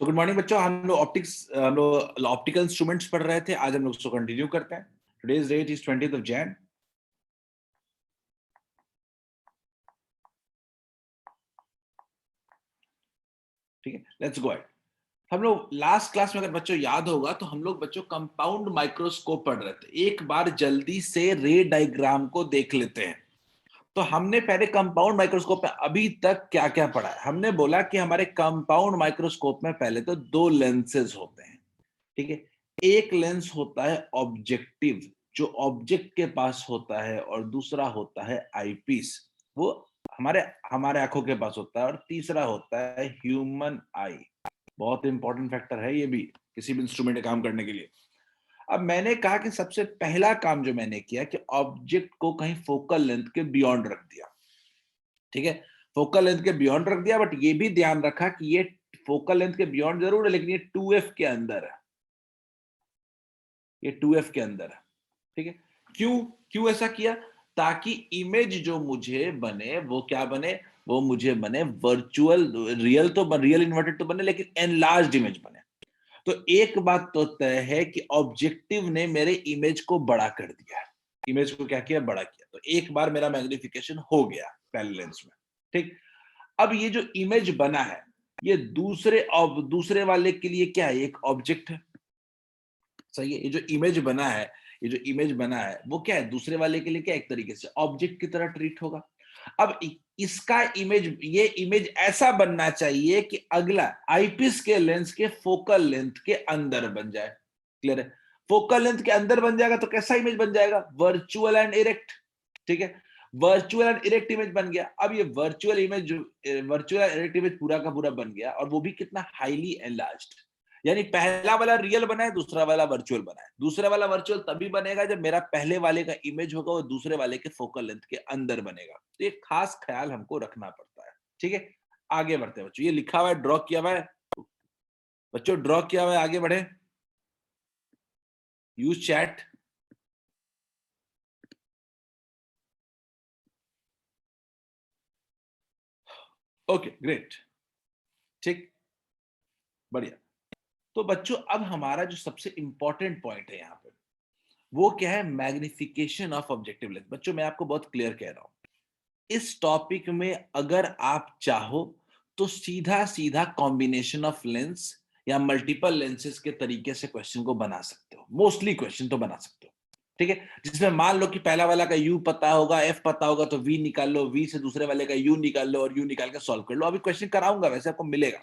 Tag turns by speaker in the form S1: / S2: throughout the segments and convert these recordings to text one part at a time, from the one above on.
S1: तो good morning बच्चों, हम लोग ऑप्टिकल इंस्ट्रूमेंट्स पढ़ रहे थे। आज हम लोग उसको कंटिन्यू करते हैं। Today's date is 20th of Jan। ठीक है, लेट्स गो अहेड। हम लोग लास्ट क्लास में, अगर बच्चों याद होगा, तो हम लोग बच्चों कंपाउंड माइक्रोस्कोप पढ़ रहे थे। एक बार जल्दी से रे डायग्राम को देख लेते हैं। तो हमने पहले कंपाउंड माइक्रोस्कोप में अभी तक क्या क्या पढ़ा है। हमने बोला कि हमारे कंपाउंड माइक्रोस्कोप में पहले तो दो लेंसेज होते हैं। ठीक है, एक लेंस होता है ऑब्जेक्टिव, जो ऑब्जेक्ट के पास होता है, और दूसरा होता है आईपीस, वो हमारे हमारे आंखों के पास होता है, और तीसरा होता है ह्यूमन आई। बहुत इंपॉर्टेंट फैक्टर है ये भी किसी भी इंस्ट्रूमेंट में काम करने के लिए। अब मैंने कहा कि सबसे पहला काम जो मैंने किया कि ऑब्जेक्ट को कहीं फोकल लेंथ के बियॉन्ड रख दिया। ठीक है, फोकल लेंथ के बियॉन्ड रख दिया, बट ये भी ध्यान रखा कि ये फोकल लेंथ के बियॉन्ड जरूर है, लेकिन ये 2f के अंदर है। ये 2f के अंदर है। ठीक है, क्यों क्यों ऐसा किया? ताकि इमेज जो मुझे बने वो क्या बने? वो मुझे बने वर्चुअल, रियल इन्वर्टेड तो बने, लेकिन एनलार्ज्ड इमेज बने। तो एक बात तो तय है कि ऑब्जेक्टिव ने मेरे इमेज को बड़ा कर दिया। इमेज को क्या किया? बड़ा किया। तो एक बार मेरा मैग्निफिकेशन हो गया पहले लेंस में। ठीक, अब ये जो इमेज बना है, ये दूसरे वाले के लिए क्या है? एक ऑब्जेक्ट है। सही है, ये जो इमेज बना है, ये जो इमेज बना है वो क्या है? दूसरे वाले के लिए क्या, एक तरीके से ऑब्जेक्ट की तरह ट्रीट होगा। अब इसका इमेज, ये इमेज ऐसा बनना चाहिए कि अगला आईपीस के लेंस के फोकल लेंथ के अंदर बन जाए। क्लियर है? फोकल लेंथ के अंदर बन जाएगा तो कैसा इमेज बन जाएगा? Virtual and erect. ठीक है, वर्चुअल एंड इरेक्ट इमेज बन गया। अब ये वर्चुअल एंड इरेक्ट इमेज पूरा का पूरा बन गया, और वो भी कितना हाईली एनलार्ज्ड। यानी पहला वाला रियल बना है, दूसरा वाला वर्चुअल बना है। दूसरा वाला वर्चुअल तभी बनेगा जब मेरा पहले वाले का इमेज होगा वो दूसरे वाले के फोकल लेंथ के अंदर बनेगा। तो एक खास ख्याल हमको रखना पड़ता है। ठीक है, आगे बढ़ते हैं बच्चों। ये लिखा हुआ है, ड्रॉ किया हुआ है बच्चों, ड्रॉ किया हुआ है। आगे बढ़े, यूज चैट। Okay, great. ठीक, बढ़िया। तो बच्चों, अब हमारा जो सबसे इंपॉर्टेंट पॉइंट है यहाँ पे, वो क्या है? Magnification of objective lens. बच्चों, मैं आपको बहुत क्लियर कह रहा हूं, इस टॉपिक में अगर आप चाहो तो सीधा सीधा कॉम्बिनेशन ऑफ लेंस या मल्टीपल लेंसेज के तरीके से क्वेश्चन को बना सकते हो। मोस्टली क्वेश्चन तो बना सकते हो। ठीक है, जिसमें मान लो कि पहला वाला का यू पता होगा, एफ पता होगा, तो वी निकाल लो, वी से दूसरे वाले का यू निकाल लो, और यू निकाल के सॉल्व कर लो। अभी क्वेश्चन कराऊंगा, वैसे आपको मिलेगा,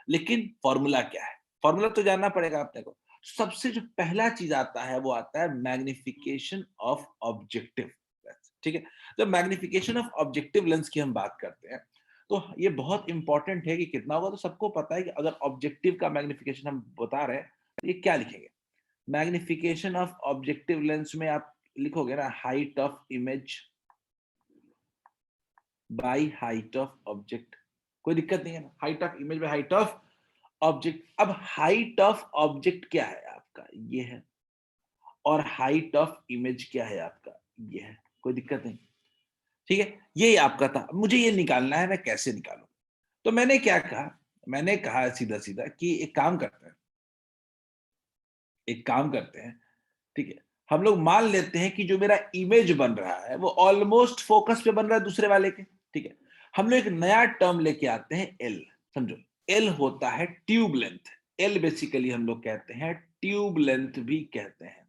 S1: लेकिन फॉर्मूला क्या है? फॉर्मूला तो जानना पड़ेगा आपने को। सबसे जो पहला चीज आता है वो आता है मैग्निफिकेशन ऑफ ऑब्जेक्टिव लेंस। ठीक है, जब मैग्निफिकेशन ऑफ ऑब्जेक्टिव लेंस की हम बात करते हैं, तो ये बहुत इंपॉर्टेंट है कि कितना होगा। तो सबको पता है कि अगर ऑब्जेक्टिव का मैग्निफिकेशन हम बता रहे हैं, तो ये क्या लिखेंगे? मैग्निफिकेशन ऑफ ऑब्जेक्टिव लेंस में आप लिखोगे ना, height of image by height of object. कोई दिक्कत नहीं है ना? Height of image by height of object. अब हाइट ऑफ ऑब्जेक्ट क्या है आपका? ये है। और हाइट ऑफ इमेज क्या है आपका? ये है। कोई दिक्कत नहीं। ठीक है, ये आपका था। मुझे ये निकालना है, मैं कैसे निकालूं? तो मैंने क्या कहा? मैंने कहा सीधा सीधा कि एक काम करते हैं। ठीक है, हम लोग मान लेते हैं कि जो मेरा इमेज बन रहा है वो ऑलमोस्ट फोकस पे बन रहा है दूसरे वाले के। ठीक है, हम लोग एक नया टर्म लेके आते हैं, एल। समझो, एल होता है ट्यूब लेंथ। एल बेसिकली हम लोग कहते हैं ट्यूब लेंथ भी कहते हैं।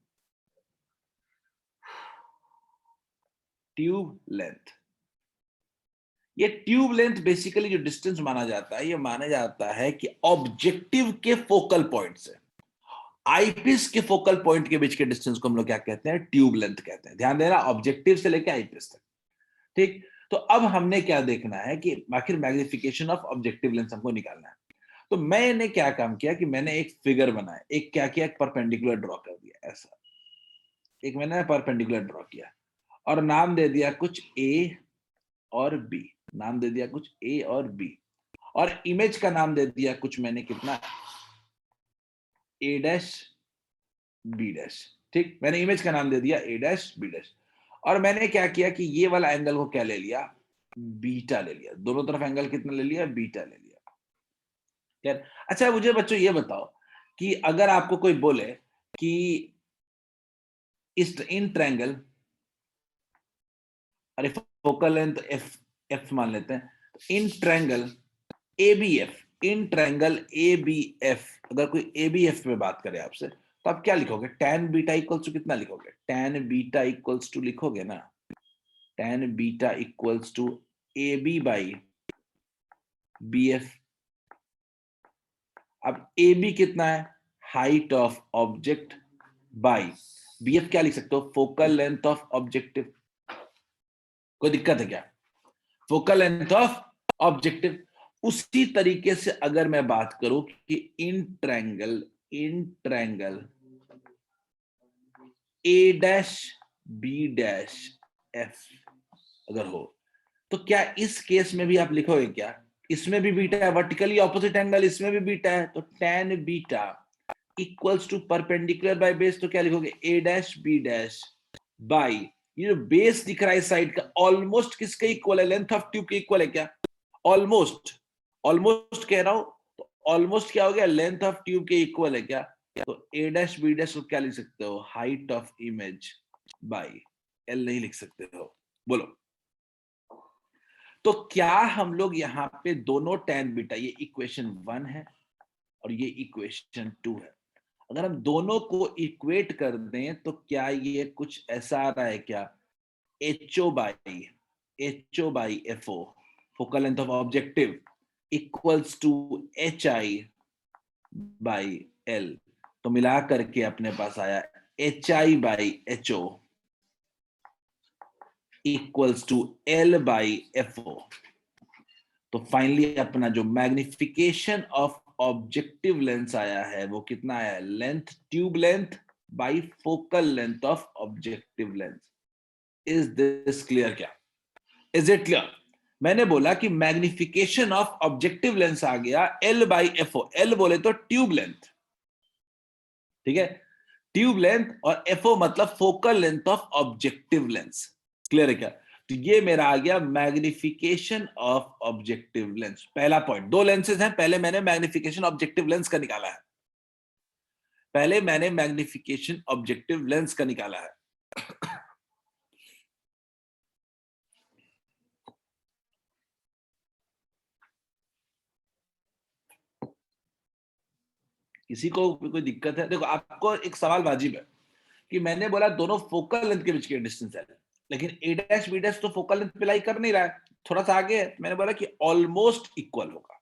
S1: ट्यूब लेंथ, ये ट्यूब लेंथ बेसिकली जो डिस्टेंस माना जाता है, ये माना जाता है कि ऑब्जेक्टिव के फोकल पॉइंट से आईपीस के फोकल पॉइंट के बीच के डिस्टेंस को हम लोग क्या कहते हैं? ट्यूब लेंथ कहते हैं। ध्यान देना, ऑब्जेक्टिव से लेकर आईपीस तक। ठीक, तो अब हमने क्या देखना है कि आखिर मैग्निफिकेशन ऑफ ऑब्जेक्टिव लेंस हमको निकालना है। तो मैंने क्या काम किया कि मैंने एक फिगर बनाया, एक क्या किया, एक परपेंडिकुलर ड्रॉ कर दिया। ऐसा एक मैंने परपेंडिकुलर ड्रॉ किया, और नाम दे दिया कुछ ए और बी। नाम दे दिया कुछ ए और बी, और इमेज का नाम दे दिया कुछ मैंने, कितना? ए डैश बी डैश। ठीक, मैंने इमेज का नाम दे दिया ए डैश बी डैश, और मैंने क्या किया कि ये वाला एंगल को क्या ले लिया? बीटा ले लिया। दोनों तरफ एंगल कितना ले लिया? बीटा ले लिया। खैर, अच्छा मुझे बच्चों ये बताओ कि अगर आपको कोई बोले कि इस इन ट्रायंगल, अरे फोकल लेंथ एफ एफ मान लेते हैं, in triangle A B F, in triangle A B F, अगर कोई ए बी एफ में बात करे आपसे तो आप क्या लिखोगे? tan बीटा इक्वल्स टू कितना लिखोगे? tan बीटा इक्वल्स टू लिखोगे ना, tan beta equals to A B by B F. अब ए बी कितना है? Height of object by B F क्या लिख सकते हो? Focal length of objective. कोई दिक्कत है क्या? Focal length of objective. उसी तरीके से अगर मैं बात करूं कि in triangle A dash B dash F अगर हो, तो क्या इस केस में भी आप लिखोगे क्या? इसमें भी बीटा है, वर्टिकली ऑपोजिट एंगल, इसमें भी बीटा है, तो tan beta equals to perpendicular by base, तो क्या लिखोगे? A dash B dash by, ये जो बेस दिख रहा है इस साइड का, ऑलमोस्ट किसके इक्वल है? लेंथ ऑफ ट्यूब के इक्वल है क्या? ऑलमोस्ट, ऑलमोस्ट कह रहा हूं, तो ऑलमोस्ट क्या हो गया? लेंथ ऑफ ट्यूब के इक्वल है क्या? तो ए डैश बी डैश को क्या लिख सकते हो? Height of image by L नहीं लिख सकते हो? बोलो। तो क्या हम लोग यहाँ पे दोनों tan बीटा, ये इक्वेशन 1 है और ये इक्वेशन 2 है, अगर हम दोनों को इक्वेट कर दें तो क्या ये कुछ ऐसा आ रहा है क्या? HO by FO, focal length of objective, equals to HI by L। तो मिला करके अपने पास आया HI by HO equals to L by FO। तो फाइनली अपना जो मैग्निफिकेशन ऑफ ऑब्जेक्टिव लेंस आया है वो कितना आया है? Length, tube length by focal length of objective lens. Is this clear? क्या इज इट क्लियर? मैंने बोला कि मैग्निफिकेशन ऑफ ऑब्जेक्टिव लेंस आ गया L by F O. L बोले तो ट्यूब लेंथ, ठीक है, ट्यूब लेंथ, और एफओ मतलब focal length of objective lens. Clear है क्या? तो ये मेरा आ गया मैग्निफिकेशन ऑफ ऑब्जेक्टिव लेंस। पहला पॉइंट, दो लेंसेज हैं, पहले मैंने मैग्निफिकेशन ऑब्जेक्टिव लेंस का निकाला है, पहले मैंने मैग्निफिकेशन ऑब्जेक्टिव लेंस का निकाला है। किसी को कोई दिक्कत है? देखो, आपको एक सवाल वाजिब है कि मैंने बोला दोनों फोकल लेंथ के बीच के डिस्टेंस है, लेकिन ए डैश बी डैश तो फोकल लेंथ पे लाई कर नहीं रहा है, थोड़ा सा आगे है। मैंने बोला कि ऑलमोस्ट इक्वल होगा।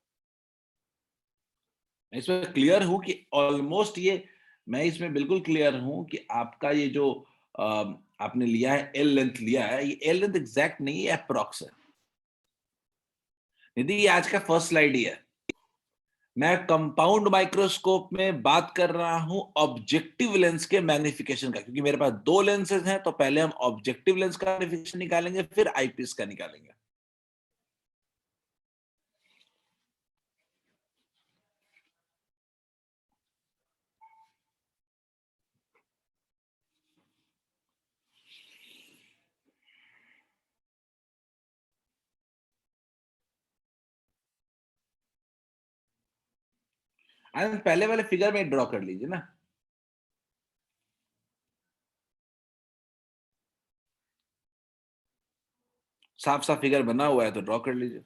S1: मैं इसमें क्लियर हूं कि ऑलमोस्ट, ये मैं इसमें बिल्कुल क्लियर हूं कि आपका ये जो आपने लिया है, एल लेंथ लिया है, ये एल लेंथ एग्जैक्ट नहीं है, अप्रॉक्स है। निधि, ये आज का फर्स्ट स्लाइड ही है। मैं कंपाउंड माइक्रोस्कोप में बात कर रहा हूं ऑब्जेक्टिव लेंस के मैग्निफिकेशन का, क्योंकि मेरे पास दो लेंसेज हैं, तो पहले हम ऑब्जेक्टिव लेंस का मैग्निफिकेशन निकालेंगे, फिर आईपीस का निकालेंगे। आनंद, पहले वाले फिगर में ड्रॉ कर लीजिए ना। साफ साफ फिगर बना हुआ है तो ड्रॉ कर लीजिए।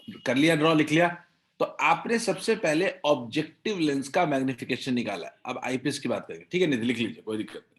S1: कर लिया ड्रॉ, लिख लिया। तो आपने सबसे पहले ऑब्जेक्टिव लेंस का मैग्निफिकेशन निकाला। अब आईपीएस की बात करेंगे, ठीक है? नहीं लिख लीजिए, कोई दिक्कत नहीं।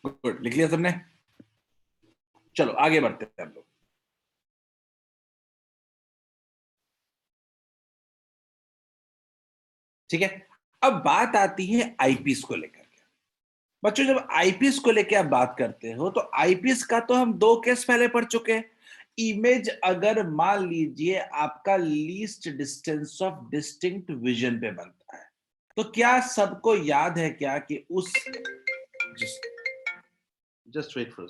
S1: गुड, लिख लिया सबने? चलो आगे बढ़ते हैं हम लोग। ठीक है, अब बात आती है आईपीएस को लेकर के। बच्चों जब आईपीएस को लेकर आप बात करते हो तो आईपीएस का तो हम दो केस पहले पढ़ चुके हैं। इमेज अगर मान लीजिए आपका least distance of distinct vision पे बनता है, तो क्या सबको याद है क्या कि उस just wait for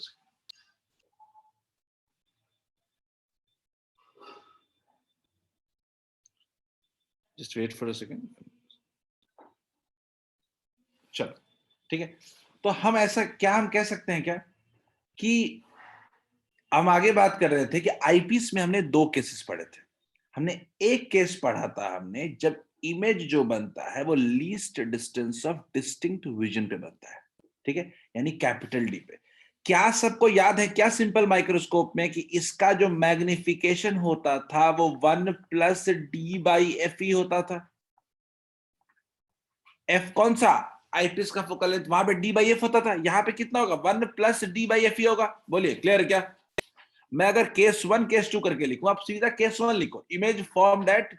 S1: just wait for a second. चलो ठीक है, तो हम ऐसा क्या हम कह सकते हैं क्या कि हम आगे बात कर रहे थे कि आईपीएस में हमने दो केसेस पढ़े थे। हमने एक केस पढ़ा था हमने जब इमेज जो बनता है वो least distance of distinct vision पे बनता है, ठीक है, यानी कैपिटल डी पे। क्या सबको याद है क्या सिंपल माइक्रोस्कोप में कि इसका जो मैग्निफिकेशन होता था वो 1 + d/f होता था। एफ कौन सा? आईपीएस का फोकल लेंथ, वहां पे d/f होता था, यहाँ पे कितना होगा? 1 + d/f होगा। बोलिए क्लियर क्या? मैं अगर केस 1 केस 2 करके लिखूं, आप सीधा केस 1 लिखो। Image formed at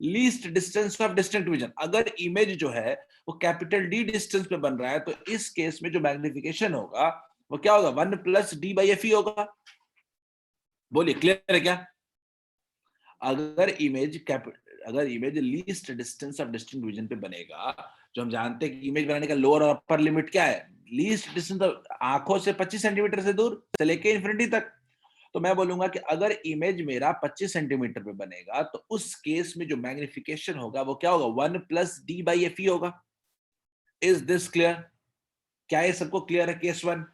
S1: least distance of distinct vision. अगर इमेज जो है वो कैपिटल डी डिस्टेंस पे बन रहा है तो इस केस में जो मैग्निफिकेशन होगा वो क्या होगा? 1 + d/f होगा। बोलिए क्लियर है क्या? अगर इमेज अगर image least distance of distinct vision पे बनेगा, जो हम जानते हैं कि इमेज बनाने का लोअर और अपर लिमिट क्या है? लीस्ट डिस्टेंस, आंखों से 25 सेंटीमीटर से दूर से लेके इंफिनिटी तक। तो मैं बोलूंगा कि अगर इमेज मेरा 25 सेंटीमीटर पे बनेगा तो उस केस में जो मैग्निफिकेशन होगा वो क्या होगा? 1 + d/f होगा। Is this clear? क्या ये सबको क्लियर है? केस 1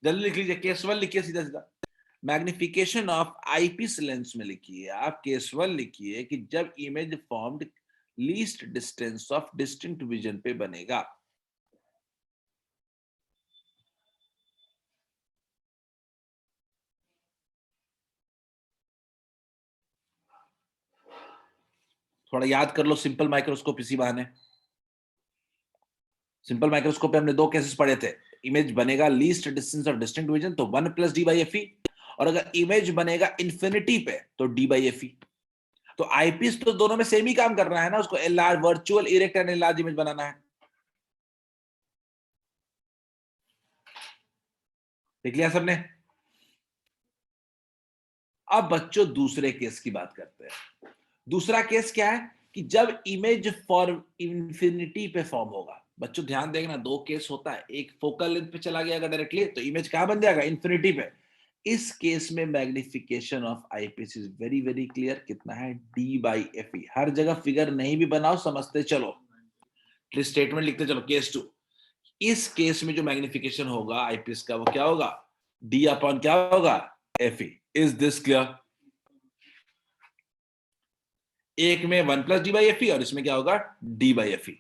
S1: जल्दी लिख लीजिए, केस 1 लिखिए सीधा सीधा। मैग्निफिकेशन ऑफ आईपीएस लेंस में लिखिए आप, केस 1 लिखिए कि जब image formed least distance of distinct vision पे बनेगा। थोड़ा याद कर लो सिंपल माइक्रोस्कोप इसी बहाने। सिंपल माइक्रोस्कोप पे हमने दो केसेस पढ़े थे। इमेज बनेगा least distance of distinct vision तो 1 + d/f, और अगर इमेज बनेगा इंफिनिटी पे तो d/f। तो आईपीएस तो दोनों में सेम ही काम कर रहा है ना, उसको enlarge virtual erect and enlarge image बनाना है। देख लिया सबने? अब बच्चों दूसरे केस की बात करते हैं। दूसरा केस क्या है कि जब इमेज फॉर इंफिनिटी पे फॉर्म होगा। बच्चों ध्यान देना, दो केस होता है, एक फोकल लेंथ पे चला गया अगर डायरेक्टली तो इमेज कहां बन जाएगा? इंफिनिटी पे। इस केस में magnification of IPS is very very clear. कितना है? d/f। हर जगह फिगर नहीं भी बनाओ, समझते चलो, स्टेटमेंट लिखते चलो। केस 2, इस केस में जो मैग्निफिकेशन होगा आईपीएस का वो क्या होगा? d/, क्या होगा? f। Is this clear? एक में 1 + d/f और इसमें क्या होगा? d/f।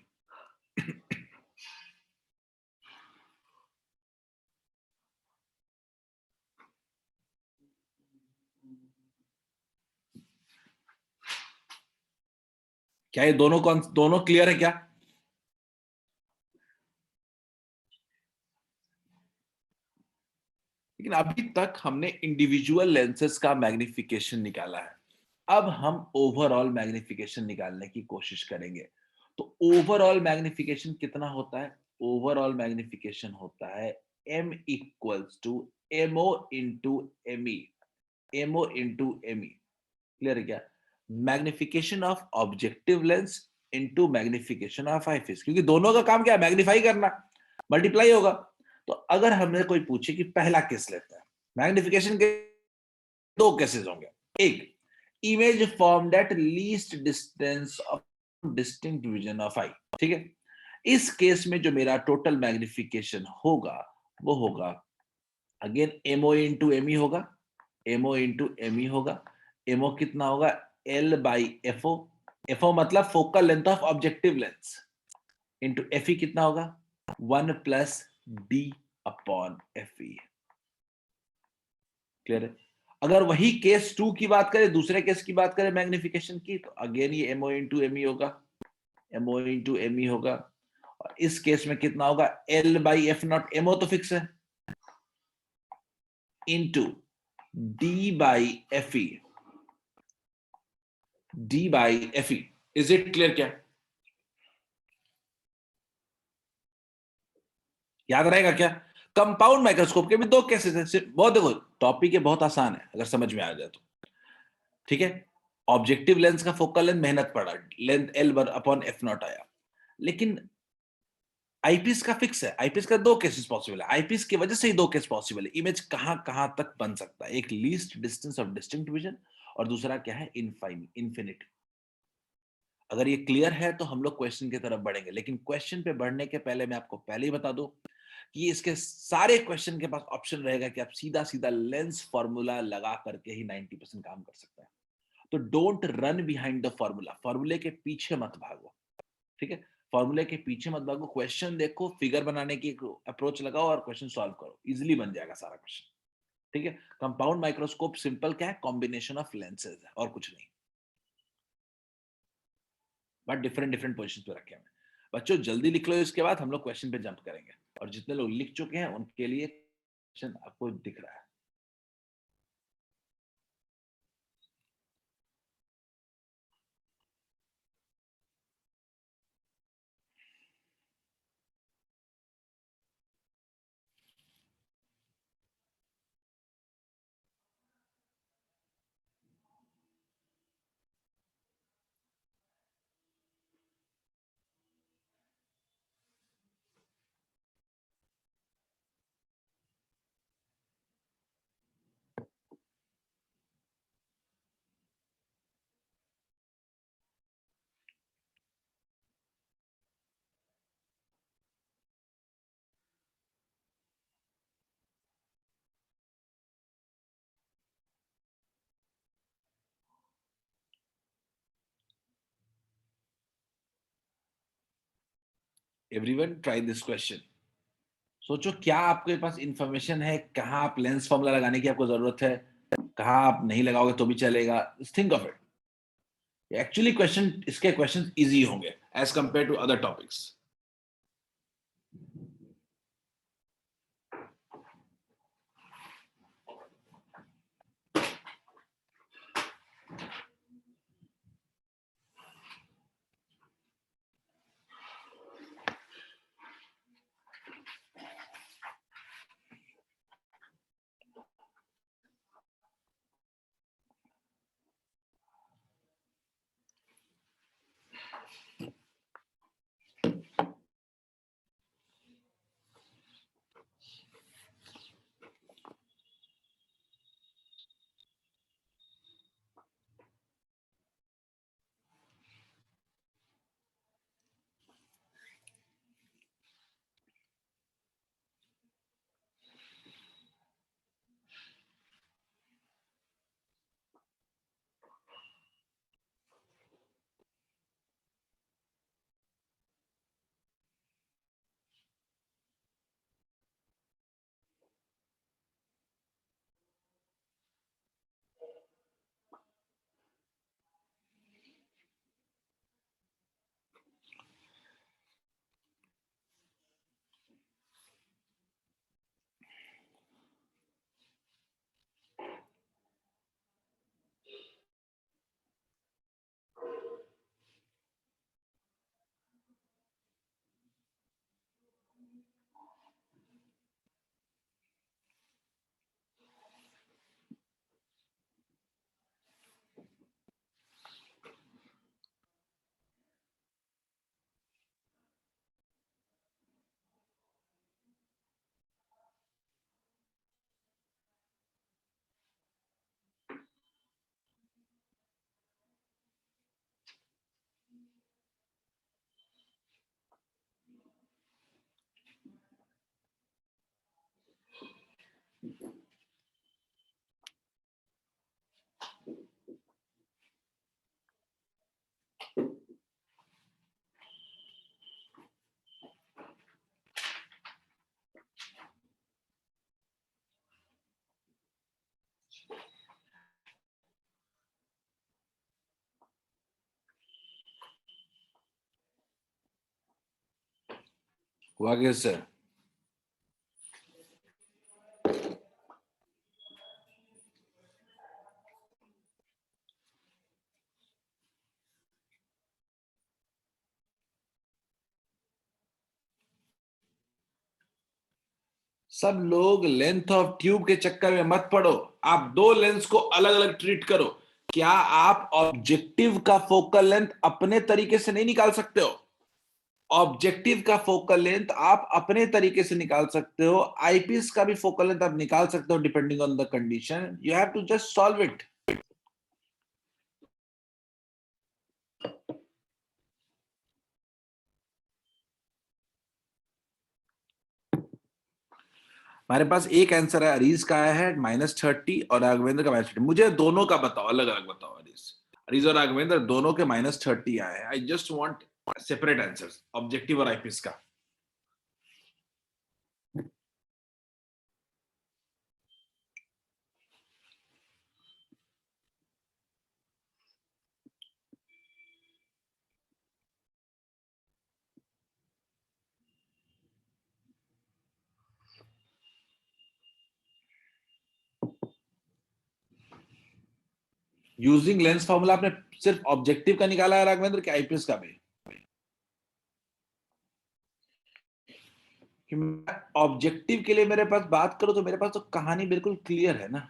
S1: क्या ये दोनों क्लियर है क्या? लेकिन अभी तक हमने इंडिविजुअल लेंसेस का मैग्निफिकेशन निकाला है। अब हम ओवरऑल मैग्निफिकेशन निकालने की कोशिश करेंगे। तो ओवरऑल मैग्निफिकेशन कितना होता है? ओवरऑल मैग्निफिकेशन होता है m equals to mo into me, mo into me। Clear है क्या? Magnification of objective lens into magnification of eyepiece, क्योंकि दोनों का काम क्या है? मैग्नीफाई करना, मल्टीप्लाई होगा। तो अगर हमने कोई पूछे कि पहला केस लेते हैं, मैग्निफिकेशन के दो केसेस होंगे। एक, image formed at least distance of distinct vision of eye. ठीक है, इस केस में जो मेरा टोटल मैग्निफिकेशन होगा वो होगा अगेन एमओ इंटू एमई होगा, एमओ इंटू एमई होगा। एमओ कितना होगा? एल बाई एफओ, एफओ मतलब focal length of objective lens, into FE कितना होगा? 1 plus D upon FE. Clear है? अगर वही केस 2 की बात करें, दूसरे केस की बात करें मैग्निफिकेशन की, तो अगेन ये एमओ इंटू एमई होगा, एमओ इंटू एमई होगा। और इस केस में कितना होगा? L by F naught, MO तो फिक्स है, into D by F E, D by F E. Is it clear? क्या याद रहेगा क्या? कंपाउंड माइक्रोस्कोप के भी दो केसेस हैं। बहुत देखो, टॉपिक ये बहुत आसान है अगर समझ में आ जाए तो। ठीक है, ऑब्जेक्टिव लेंस का फोकल लेंथ मेहनत पड़ा, length L upon F not आया। लेकिन आईपीस का फिक्स है, आईपीस का दो केसेस पॉसिबल है, आईपीस की वजह से ही दो केस पॉसिबल है। इमेज कहां कहां तक बन सकता है? एक least distance of distinct vision, और दूसरा क्या है? इन्फिनिटी। अगर ये क्लियर है तो हम लोग क्वेश्चन की तरफ बढ़ेंगे, लेकिन क्वेश्चन पे बढ़ने के पहले मैं आपको पहले ही बता दूं कि इसके सारे क्वेश्चन के पास ऑप्शन रहेगा कि आप सीधा सीधा लेंस फॉर्मूला लगा करके ही 90% काम कर सकते हैं। तो don't run behind the formula, फॉर्मूले के पीछे मत भागो। ठीक है, फॉर्मूले के पीछे मत भागो, क्वेश्चन देखो, फिगर बनाने की अप्रोच लगाओ और क्वेश्चन सॉल्व करो, इजीली बन जाएगा सारा क्वेश्चन। ठीक है, कंपाउंड माइक्रोस्कोप सिंपल क्या है? कॉम्बिनेशन ऑफ लेंसेज है और कुछ नहीं, बट डिफरेंट डिफरेंट पोजीशन पे रखे हैं। बच्चों जल्दी लिख लो, इसके बाद हम लोग क्वेश्चन पे जंप करेंगे, और जितने लोग लिख चुके हैं उनके लिए क्वेश्चन आपको दिख रहा है। Everyone try this question. सोचो क्या आपके पास इंफॉर्मेशन है, कहां आप लेंस फॉर्मूला लगाने की आपको जरूरत है, कहां आप नहीं लगाओगे तो भी चलेगा। Think of it. Actually question, इसके क्वेश्चन इजी होंगे as compare to other topics. हुआ कैसे? सब लोग लेंथ ऑफ ट्यूब के चक्कर में मत पड़ो। आप दो लेंस को अलग अलग ट्रीट करो। क्या आप ऑब्जेक्टिव का फोकल लेंथ अपने तरीके से नहीं निकाल सकते हो? ऑब्जेक्टिव का फोकल लेंथ आप अपने तरीके से निकाल सकते हो। आईपीएस का भी फोकल लेंथ आप निकाल सकते हो depending on the condition. You have to just solve it. हमारे पास एक आंसर है, अरीज का आया है -30 और राघवेंद्र का -30। मुझे दोनों का बताओ, अलग अलग बताओ। अरीज अरीज और राघवेंद्र दोनों के -30 आए हैं। I just want separate answers, objective और आईपीएस का। यूजिंग लेंस फॉर्मूला आपने सिर्फ ऑब्जेक्टिव का निकाला है राघवेंद्र, के आईपीएस का भी? ऑब्जेक्टिव के लिए मेरे पास बात करो तो मेरे पास तो कहानी बिल्कुल क्लियर है ना।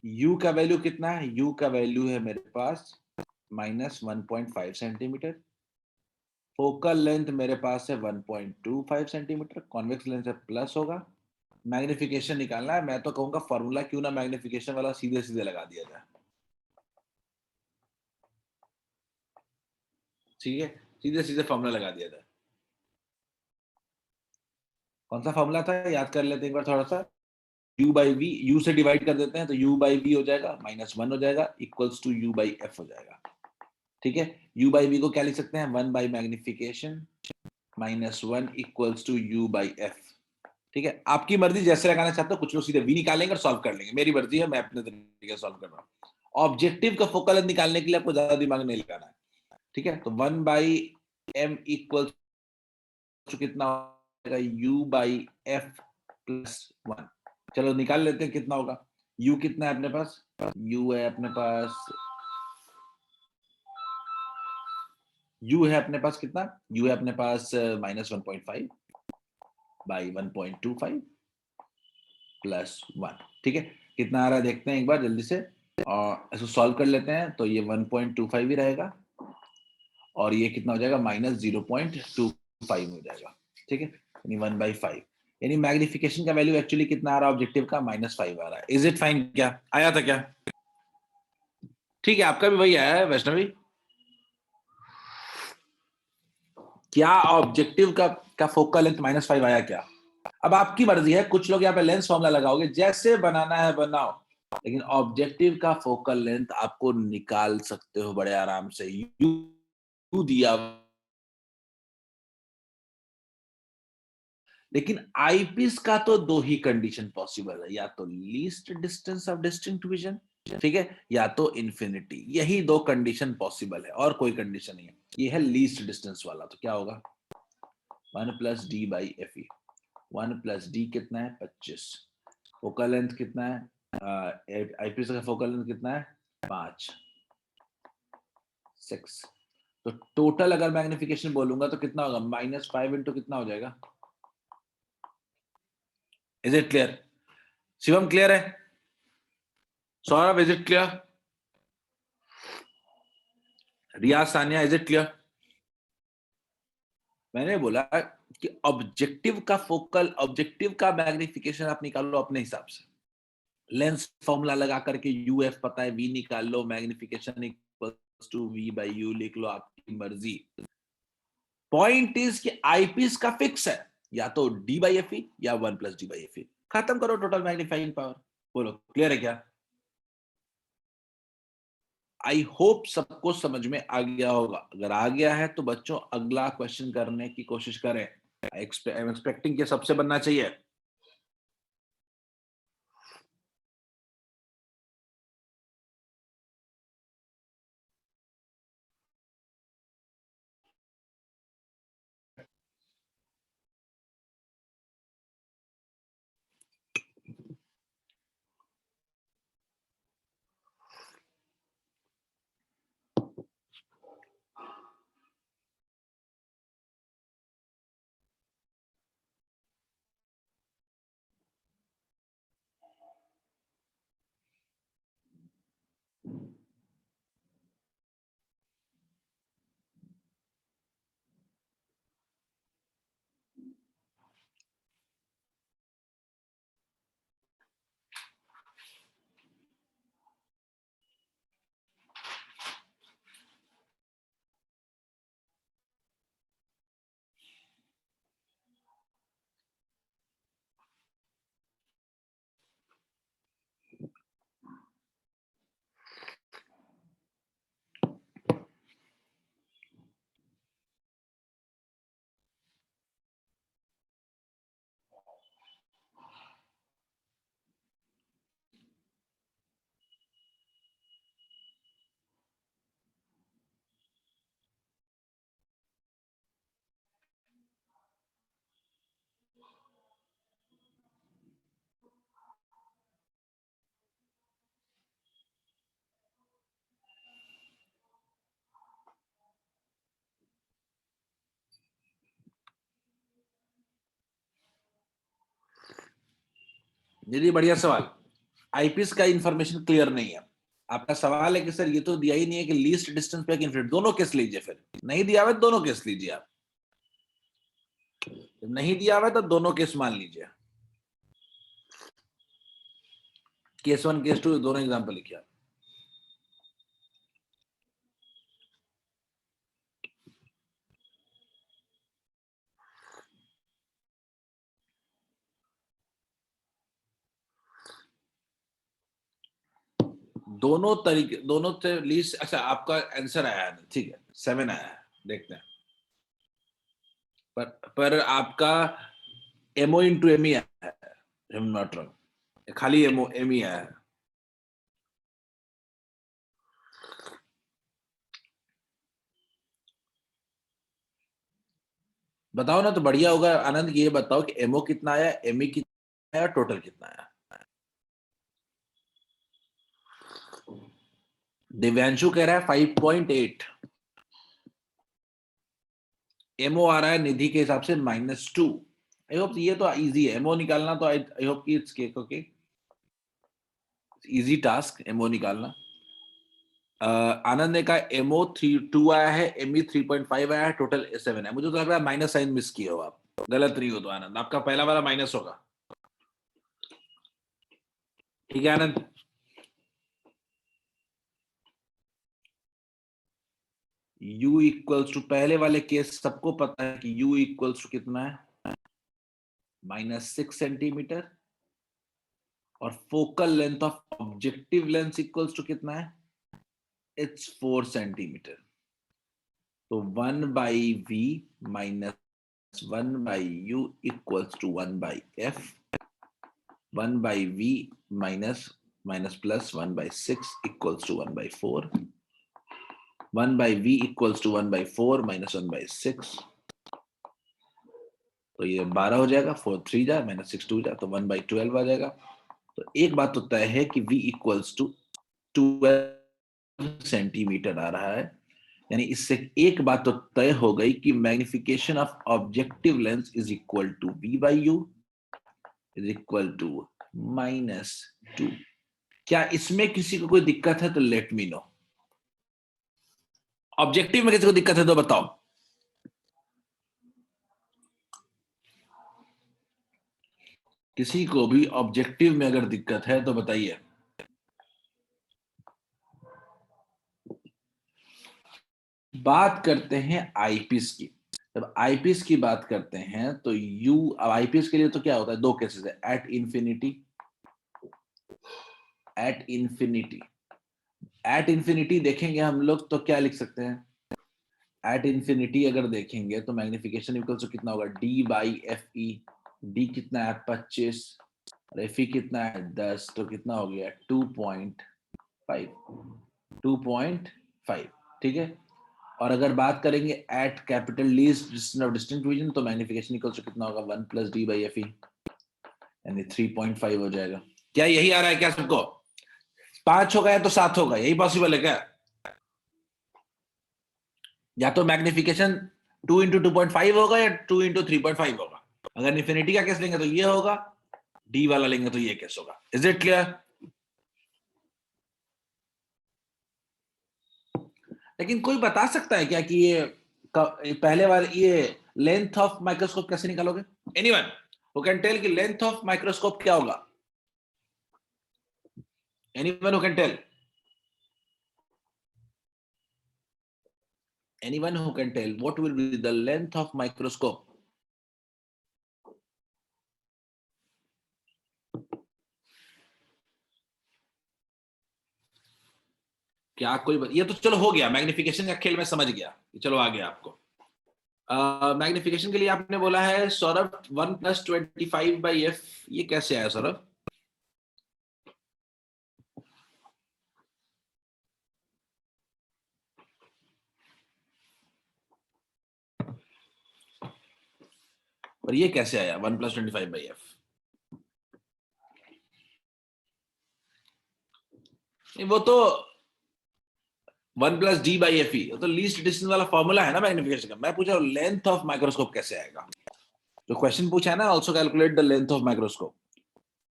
S1: यू का वैल्यू कितना है? यू का वैल्यू है मेरे पास -1.5 सेंटीमीटर। फोकल लेंथ मेरे पास है 1.25 सेंटीमीटर। कॉन्वेक्स लेंस है प्लस होगा। मैग्निफिकेशन निकालना है। मैं तो कहूंगा फॉर्मूला क्यों ना मैग्निफिकेशन वाला सीधे सीधे लगा दिया जाए। ठीक है, सीधे सीधे फॉर्मूला लगा दिया जाए। कौन सा फॉर्मूला था, याद कर लेते हैं एक बार थोड़ा सा। u बाई वी, यू से डिवाइड कर देते हैं तो u बाई वी हो जाएगा, -1 हो जाएगा, equals to u by F हो जाएगा। ठीक है, u बाई वी को क्या लिख सकते हैं? 1 by magnification -1 equals to u by F. ठीक है, आपकी मर्जी, जैसे लगाना चाहते हो। कुछ लोग सीधे v निकालेंगे और सॉल्व कर लेंगे। मेरी मर्जी है, मैं अपने तरीके से सॉल्व कर रहा हूँ। ऑब्जेक्टिव का फोकल लेंथ निकालने के लिए आपको ज्यादा दिमाग नहीं लगाना है। ठीक है, तो 1 बाई एम इक्वल टू कितना होगा? u by F plus 1। चलो निकाल लेते हैं कितना होगा। u कितना है अपने पास? u है अपने पास, u है अपने पास कितना? u है अपने पास -1.5 बाई 1.25 प्लस 1। ठीक है, कितना आ रहा है देखते हैं एक बार जल्दी से। और इसको सॉल्व कर लेते हैं तो ये 1.25 ही रहेगा और ये कितना हो जाएगा? -0.25 हो जाएगा। ठीक है, यानी 1/5। यानी मैग्निफिकेशन का वैल्यू एक्चुअली कितना आ रहा है ऑब्जेक्टिव का? -5 आ रहा है। Is it fine? क्या आया था क्या? ठीक है, आपका भी वही आया है वैष्णवी। क्या ऑब्जेक्टिव का फोकल लेंथ -5 आया क्या? अब आपकी मर्जी है, कुछ लोग यहाँ पे लेंस फॉर्मूला लगाओगे, जैसे बनाना है बनाओ। लेकिन ऑब्जेक्टिव का फोकल लेंथ आपको निकाल सकते हो बड़े आराम से। यू दिया, लेकिन आईपीस का तो दो ही कंडीशन पॉसिबल है, या तो least distance of distinct vision, ठीक है, या तो इंफिनिटी। यही दो कंडीशन पॉसिबल है और कोई कंडीशन नहीं है। ये है लीस्ट डिस्टेंस वाला, तो क्या होगा? 1 + d/fe। 1 + d कितना है? 25। फोकल लेंथ कितना है? आईपीएस का फोकल लेंथ कितना है? 5, 6। तो टोटल अगर मैग्निफिकेशन बोलूंगा तो कितना होगा? -5 इंटू कितना हो जाएगा? Is it clear? Shivam clear है? Saurabh is it clear? Riyaz, Sania is it clear? मैंने बोला कि ऑब्जेक्टिव का मैग्निफिकेशन आप निकाल लो अपने हिसाब से। लेंस फॉर्मूला लगा करके यूएफ पता है, वी निकाल लो, magnification equals to V by U लिख लो, आपकी मर्जी। पॉइंट इज कि आईपीस का फिक्स है, या तो डी बाई एफ ई या 1 + d/fe। खत्म करो टोटल मैग्नीफाइंग पावर। बोलो क्लियर है क्या? आई होप सबको समझ में आ गया होगा। अगर आ गया है तो बच्चों अगला क्वेश्चन करने की कोशिश करें। आई एम एक्सपेक्टिंग कि सबसे बनना चाहिए। ये बढ़िया सवाल। आईपीएस का इंफॉर्मेशन क्लियर नहीं है। आपका सवाल है कि सर ये तो दिया ही नहीं है कि लीस्ट डिस्टेंस पे इन्फिनिटी, दोनों केस लीजिए, फिर नहीं दिया हुआ दोनों केस लीजिए आप, जब नहीं दिया हुआ तो दोनों केस मान लीजिए, केस 1 केस 2 दोनों एग्जांपल लिखिए। दोनों तरीके, दोनों से लीस्ट, अच्छा आपका आंसर आया है, ठीक है 7 आया है, देखते हैं। पर आपका एमओ इंटू एम ही आया है, नॉट रॉन्ग, खाली एमओ एम ही आया है। बताओ ना तो बढ़िया होगा आनंद, ये बताओ कि एमओ कितना आया, एमई कितना आया, टोटल कितना आया। दिव्यांशु कह रहा है 5.8, एमओ आ रहा है निधि के हिसाब से -2। आई होप ये तो इजी है एमओ निकालना, तो आई होप कि it's cake okay, easy task MO निकालना। आनंद ने कहा एमओ 2 आया है, एमई 3.5 आया है, टोटल 7 है। मुझे तो लग रहा है माइनस साइन मिस किए हो आप, गलत नहीं हो तो आनंद आपका पहला वाला माइनस होगा। ठीक है आनंद, u इक्वल्स टू, पहले वाले केस सबको पता है कि u इक्वल्स टू कितना है, -6 सेंटीमीटर, और focal length of objective lens equals to कितना है, इट्स 4 सेंटीमीटर। तो 1 by v minus 1 by u equals to 1 by f, 1 by v minus minus plus 1 by 6 equals to 1 by 4, 1 by v equals to 1 by 4 minus 1 by 6, तो ये 12 हो जाएगा, 4 3 जा minus 6 2 जा, तो 1 बाई 12 आ जाएगा। तो एक बात तो तय है कि v इक्वल्स टू 12 सेंटीमीटर आ रहा है, यानी इससे एक बात तो तय हो गई कि magnification of objective lens is equal to v by u is equal to -2। क्या इसमें किसी को कोई दिक्कत है तो लेट मी नो। ऑब्जेक्टिव में किसी को दिक्कत है तो बताओ। किसी को भी ऑब्जेक्टिव में अगर दिक्कत है तो बताइए। बात करते हैं आईपीएस की। जब आईपीएस की बात करते हैं तो यू, अब आईपीएस के लिए तो क्या होता है, दो केसेस है, at infinity, at infinity. At infinity देखेंगे हम लोग तो क्या लिख सकते हैं, एट इंफिनिटी अगर देखेंगे तो मैग्निफिकेशन इक्वल टू कितना होगा, D by F E. D कितना है 25, और एफ ई कितना है 10, तो कितना हो गया 2.5, 2.5। ठीक है, और अगर बात करेंगे at capital least distance of distinct region तो मैग्निफिकेशन इक्वल टू कितना होगा 1 plus D by F E, यानी 3.5 हो जाएगा। क्या यही आ रहा है क्या सबको, 5 होगा या तो 7 होगा, यही पॉसिबल है क्या? या तो मैग्निफिकेशन 2 इंटू 2.5 होगा या 2 इंटू 3.5 होगा। अगर इन्फिनिटी का केस लेंगे तो ये होगा, डी वाला लेंगे तो ये केस होगा। Is it clear? लेकिन कोई बता सकता है क्या कि ये पहले वाले ये लेंथ ऑफ माइक्रोस्कोप कैसे निकालोगे? एनीवन हु कैन टेल कि लेंथ ऑफ माइक्रोस्कोप क्या होगा? Anyone who can tell? Anyone who can tell what will be the length of microscope? क्या कोई ये तो चलो हो गया, मैग्निफिकेशन का खेल में समझ गया, चलो आ गया आपको। मैग्निफिकेशन के लिए आपने बोला है सौरभ 1 प्लस 25 बाई एफ, ये कैसे आया सौरभ? और ये कैसे आया 1 प्लस 25 बाई एफ? वो तो 1 प्लस डी बाई एफ ई, तो लीस्ट डिस्टेंस वाला फॉर्मूला है ना मैग्निफिकेशन का। मैं पूछा लेंथ ऑफ माइक्रोस्कोप कैसे आएगा, तो क्वेश्चन पूछा है ना, also calculate the length of microscope.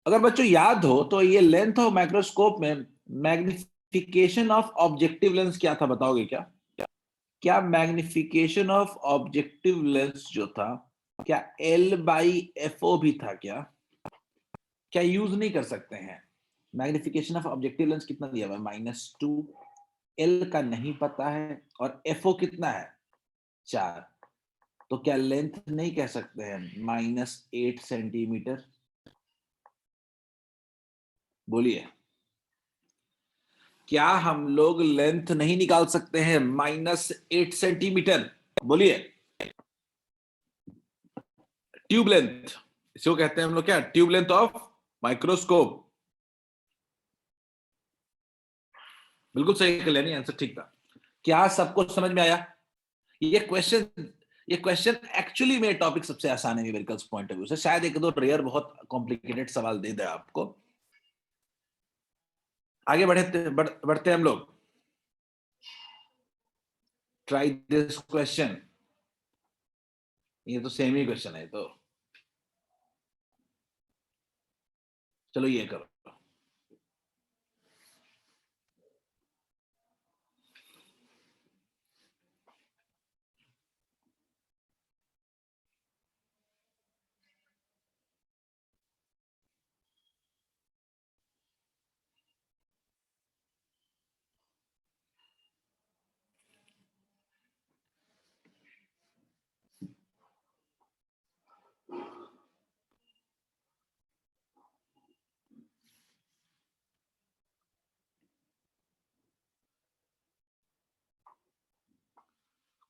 S1: अगर बच्चों याद हो तो ये लेंथ ऑफ माइक्रोस्कोप में मैग्निफिकेशन ऑफ ऑब्जेक्टिव लेंस क्या था, बताओगे क्या? क्या मैग्निफिकेशन ऑफ ऑब्जेक्टिव लेंस जो था, क्या L/FO भी था क्या? क्या यूज नहीं कर सकते हैं? मैग्निफिकेशन ऑफ ऑब्जेक्टिव लेंस कितना दिया हुआ है? -2। एल का नहीं पता है और एफओ कितना है? 4। तो क्या लेंथ नहीं कह सकते हैं -8 सेंटीमीटर? बोलिए, क्या हम लोग लेंथ नहीं निकाल सकते हैं -8 सेंटीमीटर? बोलिए। ट्यूब लेंथ, इसको कहते हैं हम लोग क्या? Tube length of microscope. बिल्कुल सही कल्याणी, आंसर ठीक था। क्या सबको समझ में आया? ये क्वेश्चन ये क्वेश्चन एक्चुअली में टॉपिक सबसे आसान है न्यूमेरिकल्स पॉइंट ऑफ व्यू से। शायद एक दो रेयर बहुत कॉम्प्लिकेटेड सवाल दे दे आपको। आगे बढ़ते हैं हम लोग। Try this question. ये तो सेम ही क्वेश्चन है, तो चलो ये करो।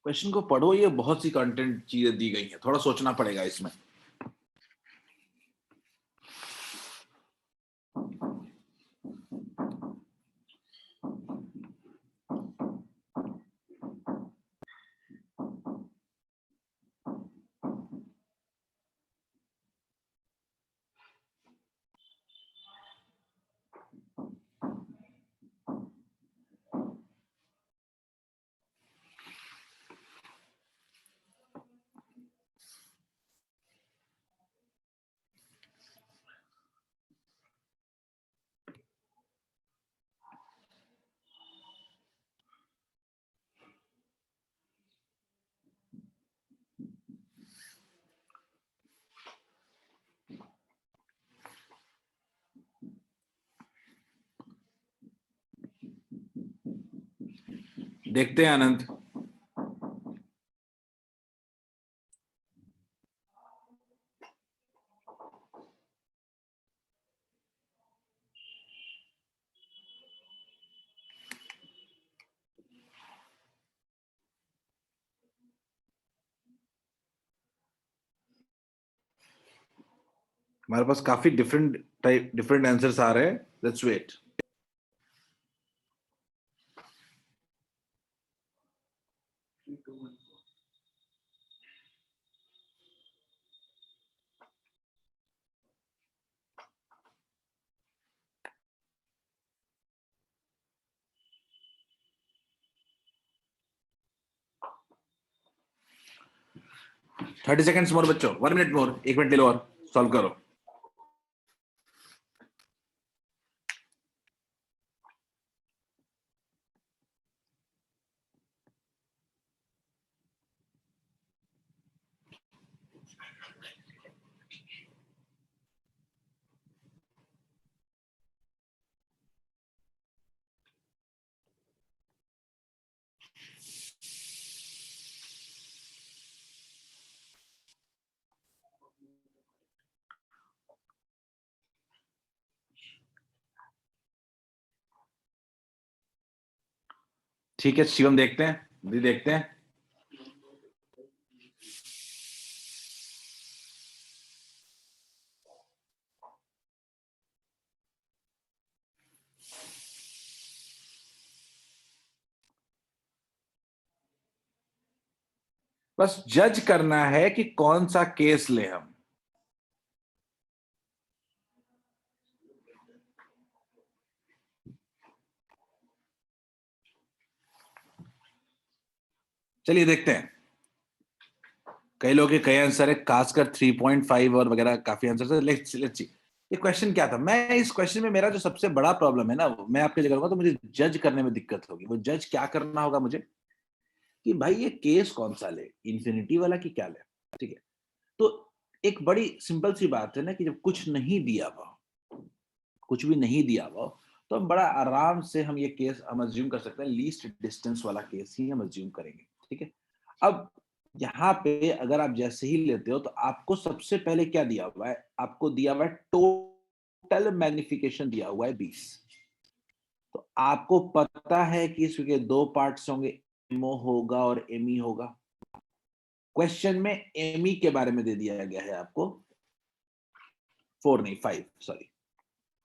S1: क्वेश्चन को पढ़ो, ये बहुत सी कंटेंट चीजें दी गई हैं, थोड़ा सोचना पड़ेगा इसमें। देखते हैं आनंद। हमारे पास काफी डिफरेंट आंसर्स आ रहे हैं। Let's wait. Thirty seconds more बच्चों, 1 मिनट मोर, 1 मिनट ले लो और सॉल्व करो। ठीक है शिवम, देखते हैं, भी देखते हैं। बस जज करना है कि कौन सा केस ले हम। चलिए देखते हैं। कई लोगों के कई आंसर है, खासकर 3.5 और वगैरह काफी आंसर है। Let's see. ये क्वेश्चन क्या था? मैं इस क्वेश्चन में मेरा जो सबसे बड़ा प्रॉब्लम है ना, मैं आपके जगह होगा तो मुझे जज करने में दिक्कत होगी। वो जज क्या करना होगा मुझे कि भाई ये केस कौन सा ले, इन्फिनिटी वाला कि क्या ले? ठीक है, तो एक बड़ी सिंपल सी बात है ना कि जब कुछ नहीं दिया हुआ, कुछ भी नहीं दिया हुआ, तो हम बड़ा आराम से हम ये केस हम अज्यूम कर सकते हैं, लीस्ट डिस्टेंस वाला केस ही हम अज्यूम करेंगे। ठीक है, अब यहाँ पे अगर आप जैसे ही लेते हो तो आपको सबसे पहले क्या दिया हुआ है? आपको दिया हुआ है टोटल मैग्निफिकेशन दिया हुआ है 20। तो आपको पता है कि इसके दो पार्ट्स होंगे, एमओ होगा और एमई होगा। क्वेश्चन में एमई के बारे में दे दिया गया है आपको 4 नहीं 5, सॉरी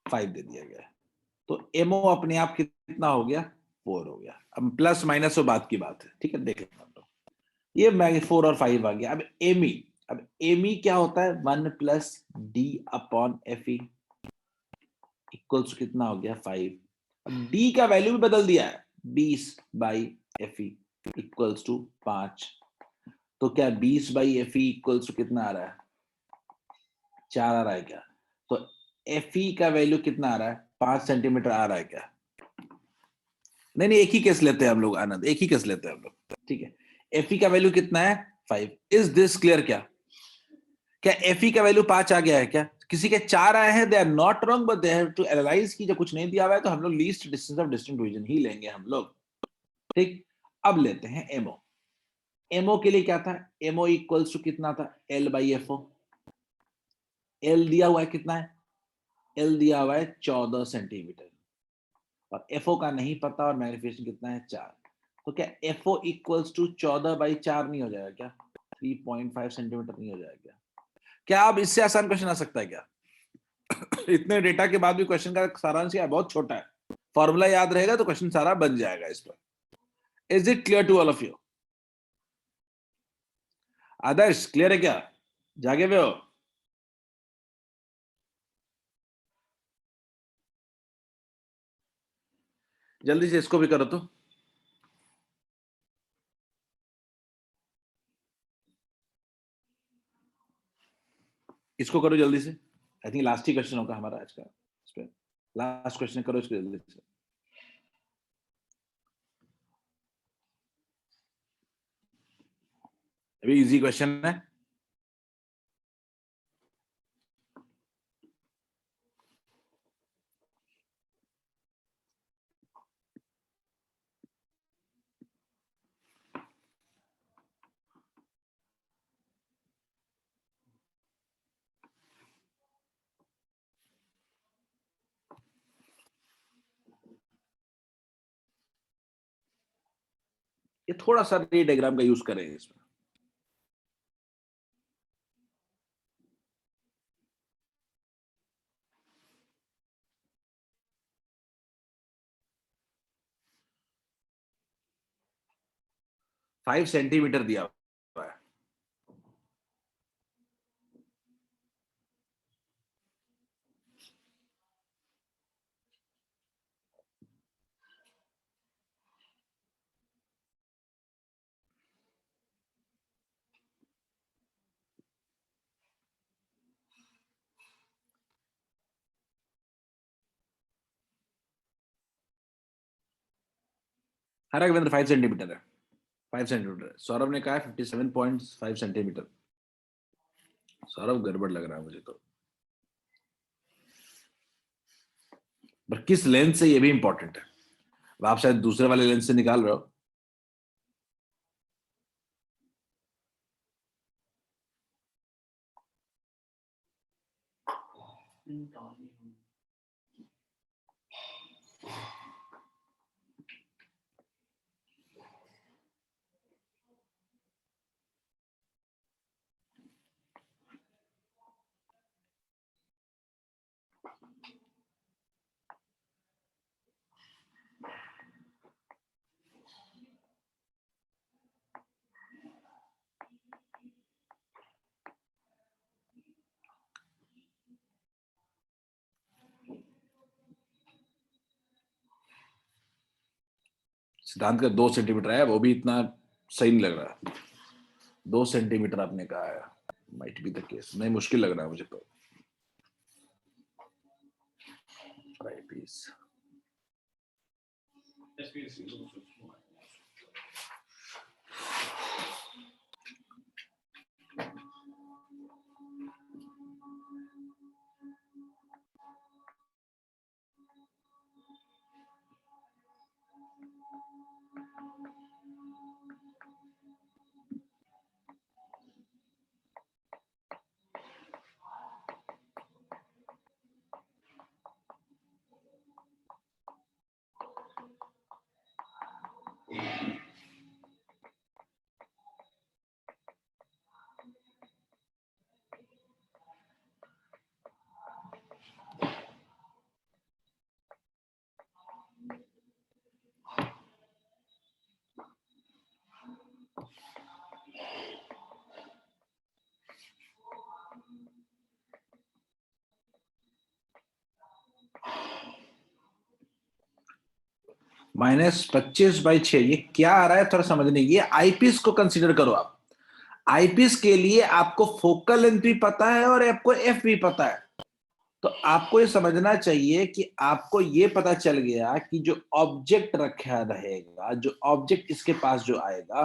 S1: 5 दे दिया गया है। तो एमओ अपने आप कितना हो गया? 4 हो गया। अब प्लस माइनस वो बात की बात है, ठीक है, देख लेते हैं हम लोग। ये मैग 4 और 5 आ गया। अब एमई क्या होता है? 1 plus D upon F E equals कितना हो गया? 5। अब डी का वैल्यू भी बदल दिया है, 20 by F E equals to 5। तो क्या 20 by F E equals to कितना आ रहा है? 4 आ रहा है क्या? तो एफ ई का वैल्यू कितना आ रहा है? 5 सेंटीमीटर आ रहा है क्या? नहीं नहीं, एक ही केस लेते हैं हम लोग आनंद, एक ही केस लेते हैं हम लोग, ठीक है। एफ ई का वैल्यू कितना है? 5। Is this clear? क्या एफ ई का वैल्यू 5 आ गया है क्या? किसी के 4 आए हैं, they are not wrong, but they have to analyse की जब कुछ नहीं दिया हुआ है तो हम लोग least distance of distinct division ही लेंगे हम लोग, ठीक। अब लेते हैं एमओ। एमओ के लिए क्या था? एमओ इक्वल्स टू कितना था? L by F O. L दिया हुआ है कितना है? एल दिया हुआ है 14 सेंटीमीटर, और एफओ का नहीं पता, और मैग्निफिकेशन कितना है? 4। तो क्या एफओ इक्वल्स टू 14 बाई 4 नहीं हो जाएगा क्या? 3.5 सेंटीमीटर नहीं हो जाएगा क्या? क्या अब इससे आसान क्वेश्चन आ सकता है क्या? इतने डेटा के बाद भी क्वेश्चन का सारांश क्या है? बहुत छोटा है, फॉर्मूला याद रहेगा तो क्वेश्चन सारा बन जाएगा इस पर। Is it clear to all of you? Adarsh clear है क्या? जागे हुए हो? जल्दी से इसको भी करो तो। इसको करो जल्दी से। I think last he question होगा हमारा आज का, इस पे लास्ट क्वेश्चन करो इसको जल्दी से। अभी इजी क्वेश्चन है। ये थोड़ा सा रे डायग्राम का यूज करें इसमें। फाइव सेंटीमीटर दिया हुआ है। हरा केंद्र 5 सेंटीमीटर है। 5 सेंटीमीटर। सौरभ ने कहा है 57.5 सेंटीमीटर। सौरभ गड़बड़ लग रहा है मुझे तो। पर किस लेंस से, ये भी इंपॉर्टेंट है। अब आप शायद दूसरे वाले लेंस से निकाल रहे हो। सिद्धांत का 2 सेंटीमीटर है, वो भी इतना सही नहीं लग रहा। 2 सेंटीमीटर आपने कहा है। Might be the case. नहीं, मुश्किल लग रहा है मुझे तो। right piece. -25/6 ये क्या आ रहा है थोड़ा समझने, ये आईपीस को कंसीडर करो आप। आईपीस के लिए आपको फोकल लेंथ भी पता है और आपको एफ भी पता है, तो आपको ये समझना चाहिए कि आपको ये पता चल गया कि जो ऑब्जेक्ट रखा रहेगा, जो ऑब्जेक्ट इसके पास जो आएगा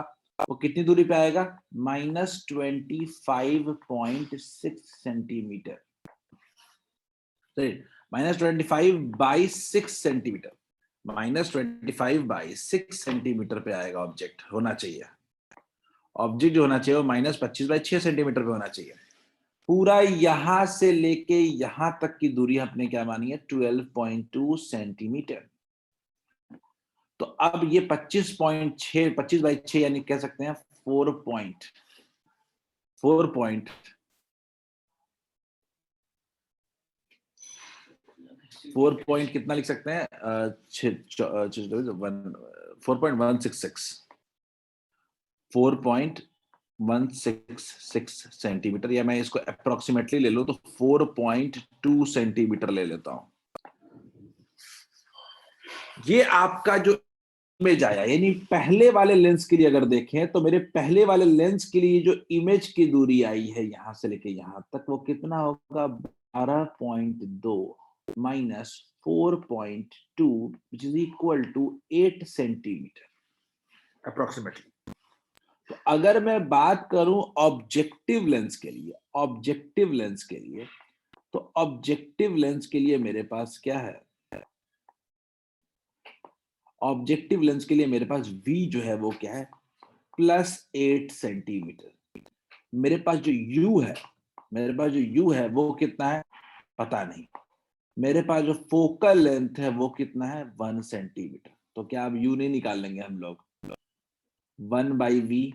S1: वो कितनी दूरी पे आएगा, -25.6 सेंटीमीटर, -25/6 सेंटीमीटर, -25/6 सेंटीमीटर पे आएगा ऑब्जेक्ट, होना चाहिए। ऑब्जेक्ट जो होना चाहिए वो -25/6 सेंटीमीटर पे होना चाहिए। पूरा यहां से लेके यहां तक की दूरी आपने क्या मानी है, 12.2 सेंटीमीटर। तो अब ये 25/6 यानी कह सकते हैं 4 पॉइंट कितना लिख सकते हैं, 4.166 सेंटीमीटर, या मैं इसको अप्रोक्सीमेटली ले लूं तो 4.2 सेंटीमीटर ले लेता हूं। ये आपका जो इमेज आया, यानी पहले वाले लेंस के लिए अगर देखें तो मेरे पहले वाले लेंस के लिए जो इमेज की दूरी आई है यहां से लेके यहां तक, वो कितना होगा, 12.2 minus 4.2 which is equal to 8 centimetre approximately. तो अगर मैं बात करूं ऑब्जेक्टिव लेंस के लिए, ऑब्जेक्टिव लेंस के लिए, तो ऑब्जेक्टिव लेंस के लिए मेरे पास क्या है, ऑब्जेक्टिव लेंस के लिए मेरे पास V जो है वो क्या है, +8 सेंटीमीटर। मेरे पास जो U है, मेरे पास जो U है वो कितना है पता नहीं। मेरे पास जो फोकल लेंथ है वो कितना है, 1 सेंटीमीटर। तो क्या अब U नहीं निकाल लेंगे हम लोग, 1/V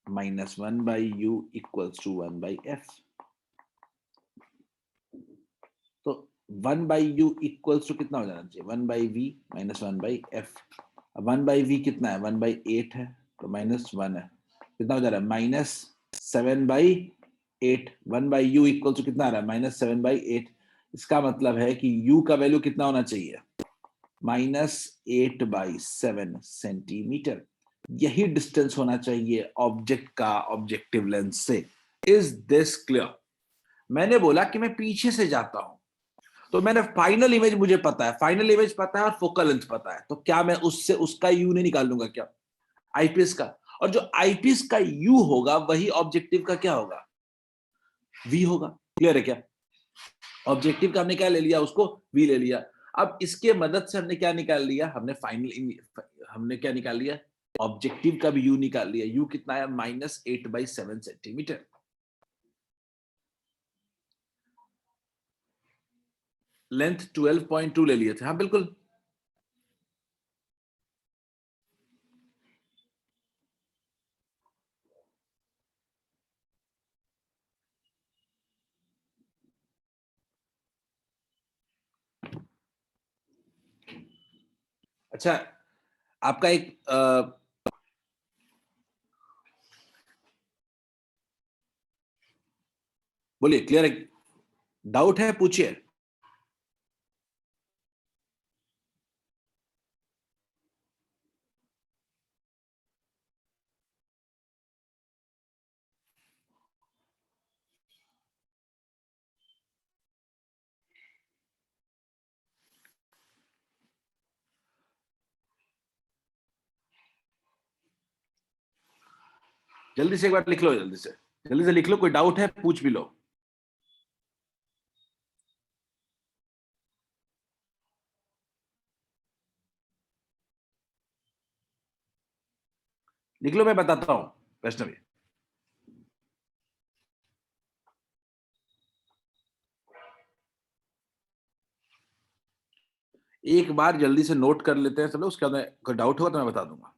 S1: minus 1/U equals to 1/F। तो 1/U इक्वल्स टू कितना हो जाना चाहिए, 1/V माइनस 1/F। 1/V कितना है, 1/8 है, तो -1 है, कितना हो जा रहा है, -7/8। 1/U इक्वल टू कितना आ रहा है, -7/8। इसका मतलब है कि U का वैल्यू कितना होना चाहिए, -8/7 सेंटीमीटर। यही डिस्टेंस होना चाहिए ऑब्जेक्ट का ऑब्जेक्टिव लेंस से। Is this clear? मैंने बोला कि मैं पीछे से जाता हूं, तो मैंने फाइनल इमेज मुझे पता है, फाइनल इमेज पता है और फोकल लेंथ पता है, तो क्या मैं उससे उसका यू नहीं निकाल लूंगा क्या, आईपीएस का? और जो आईपीएस का यू होगा वही ऑब्जेक्टिव का क्या होगा, वी होगा। क्लियर है क्या? ऑब्जेक्टिव का हमने क्या ले लिया, उसको वी ले लिया। अब इसके मदद से हमने क्या निकाल लिया, हमने फाइनल, हमने क्या निकाल लिया, ऑब्जेक्टिव का भी यू निकाल लिया। यू कितना है, -8/7 सेंटीमीटर। लेंथ 12.2 ले लिए थे, हाँ बिल्कुल। अच्छा, आपका एक बोलिए, क्लियर है, डाउट है पूछिए। जल्दी से एक बार लिख लो, जल्दी से लिख लो, कोई डाउट है पूछ भी लो। लिख लो, मैं बताता हूं वैष्णवी। एक बार जल्दी से नोट कर लेते हैं सब लोग, उसके बाद कोई डाउट होगा तो मैं बता दूंगा।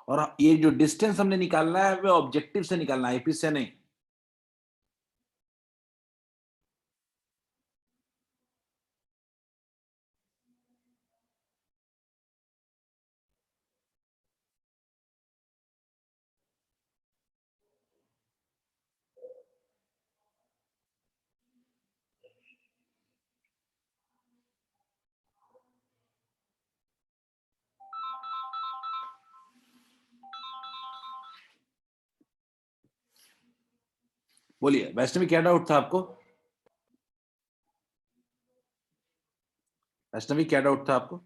S1: और ये जो डिस्टेंस हमने निकालना है वो ऑब्जेक्टिव से निकालना है, आईपीस से नहीं। बोलिए वैष्णवी, क्या डाउट था आपको? वैष्णवी, क्या डाउट था आपको?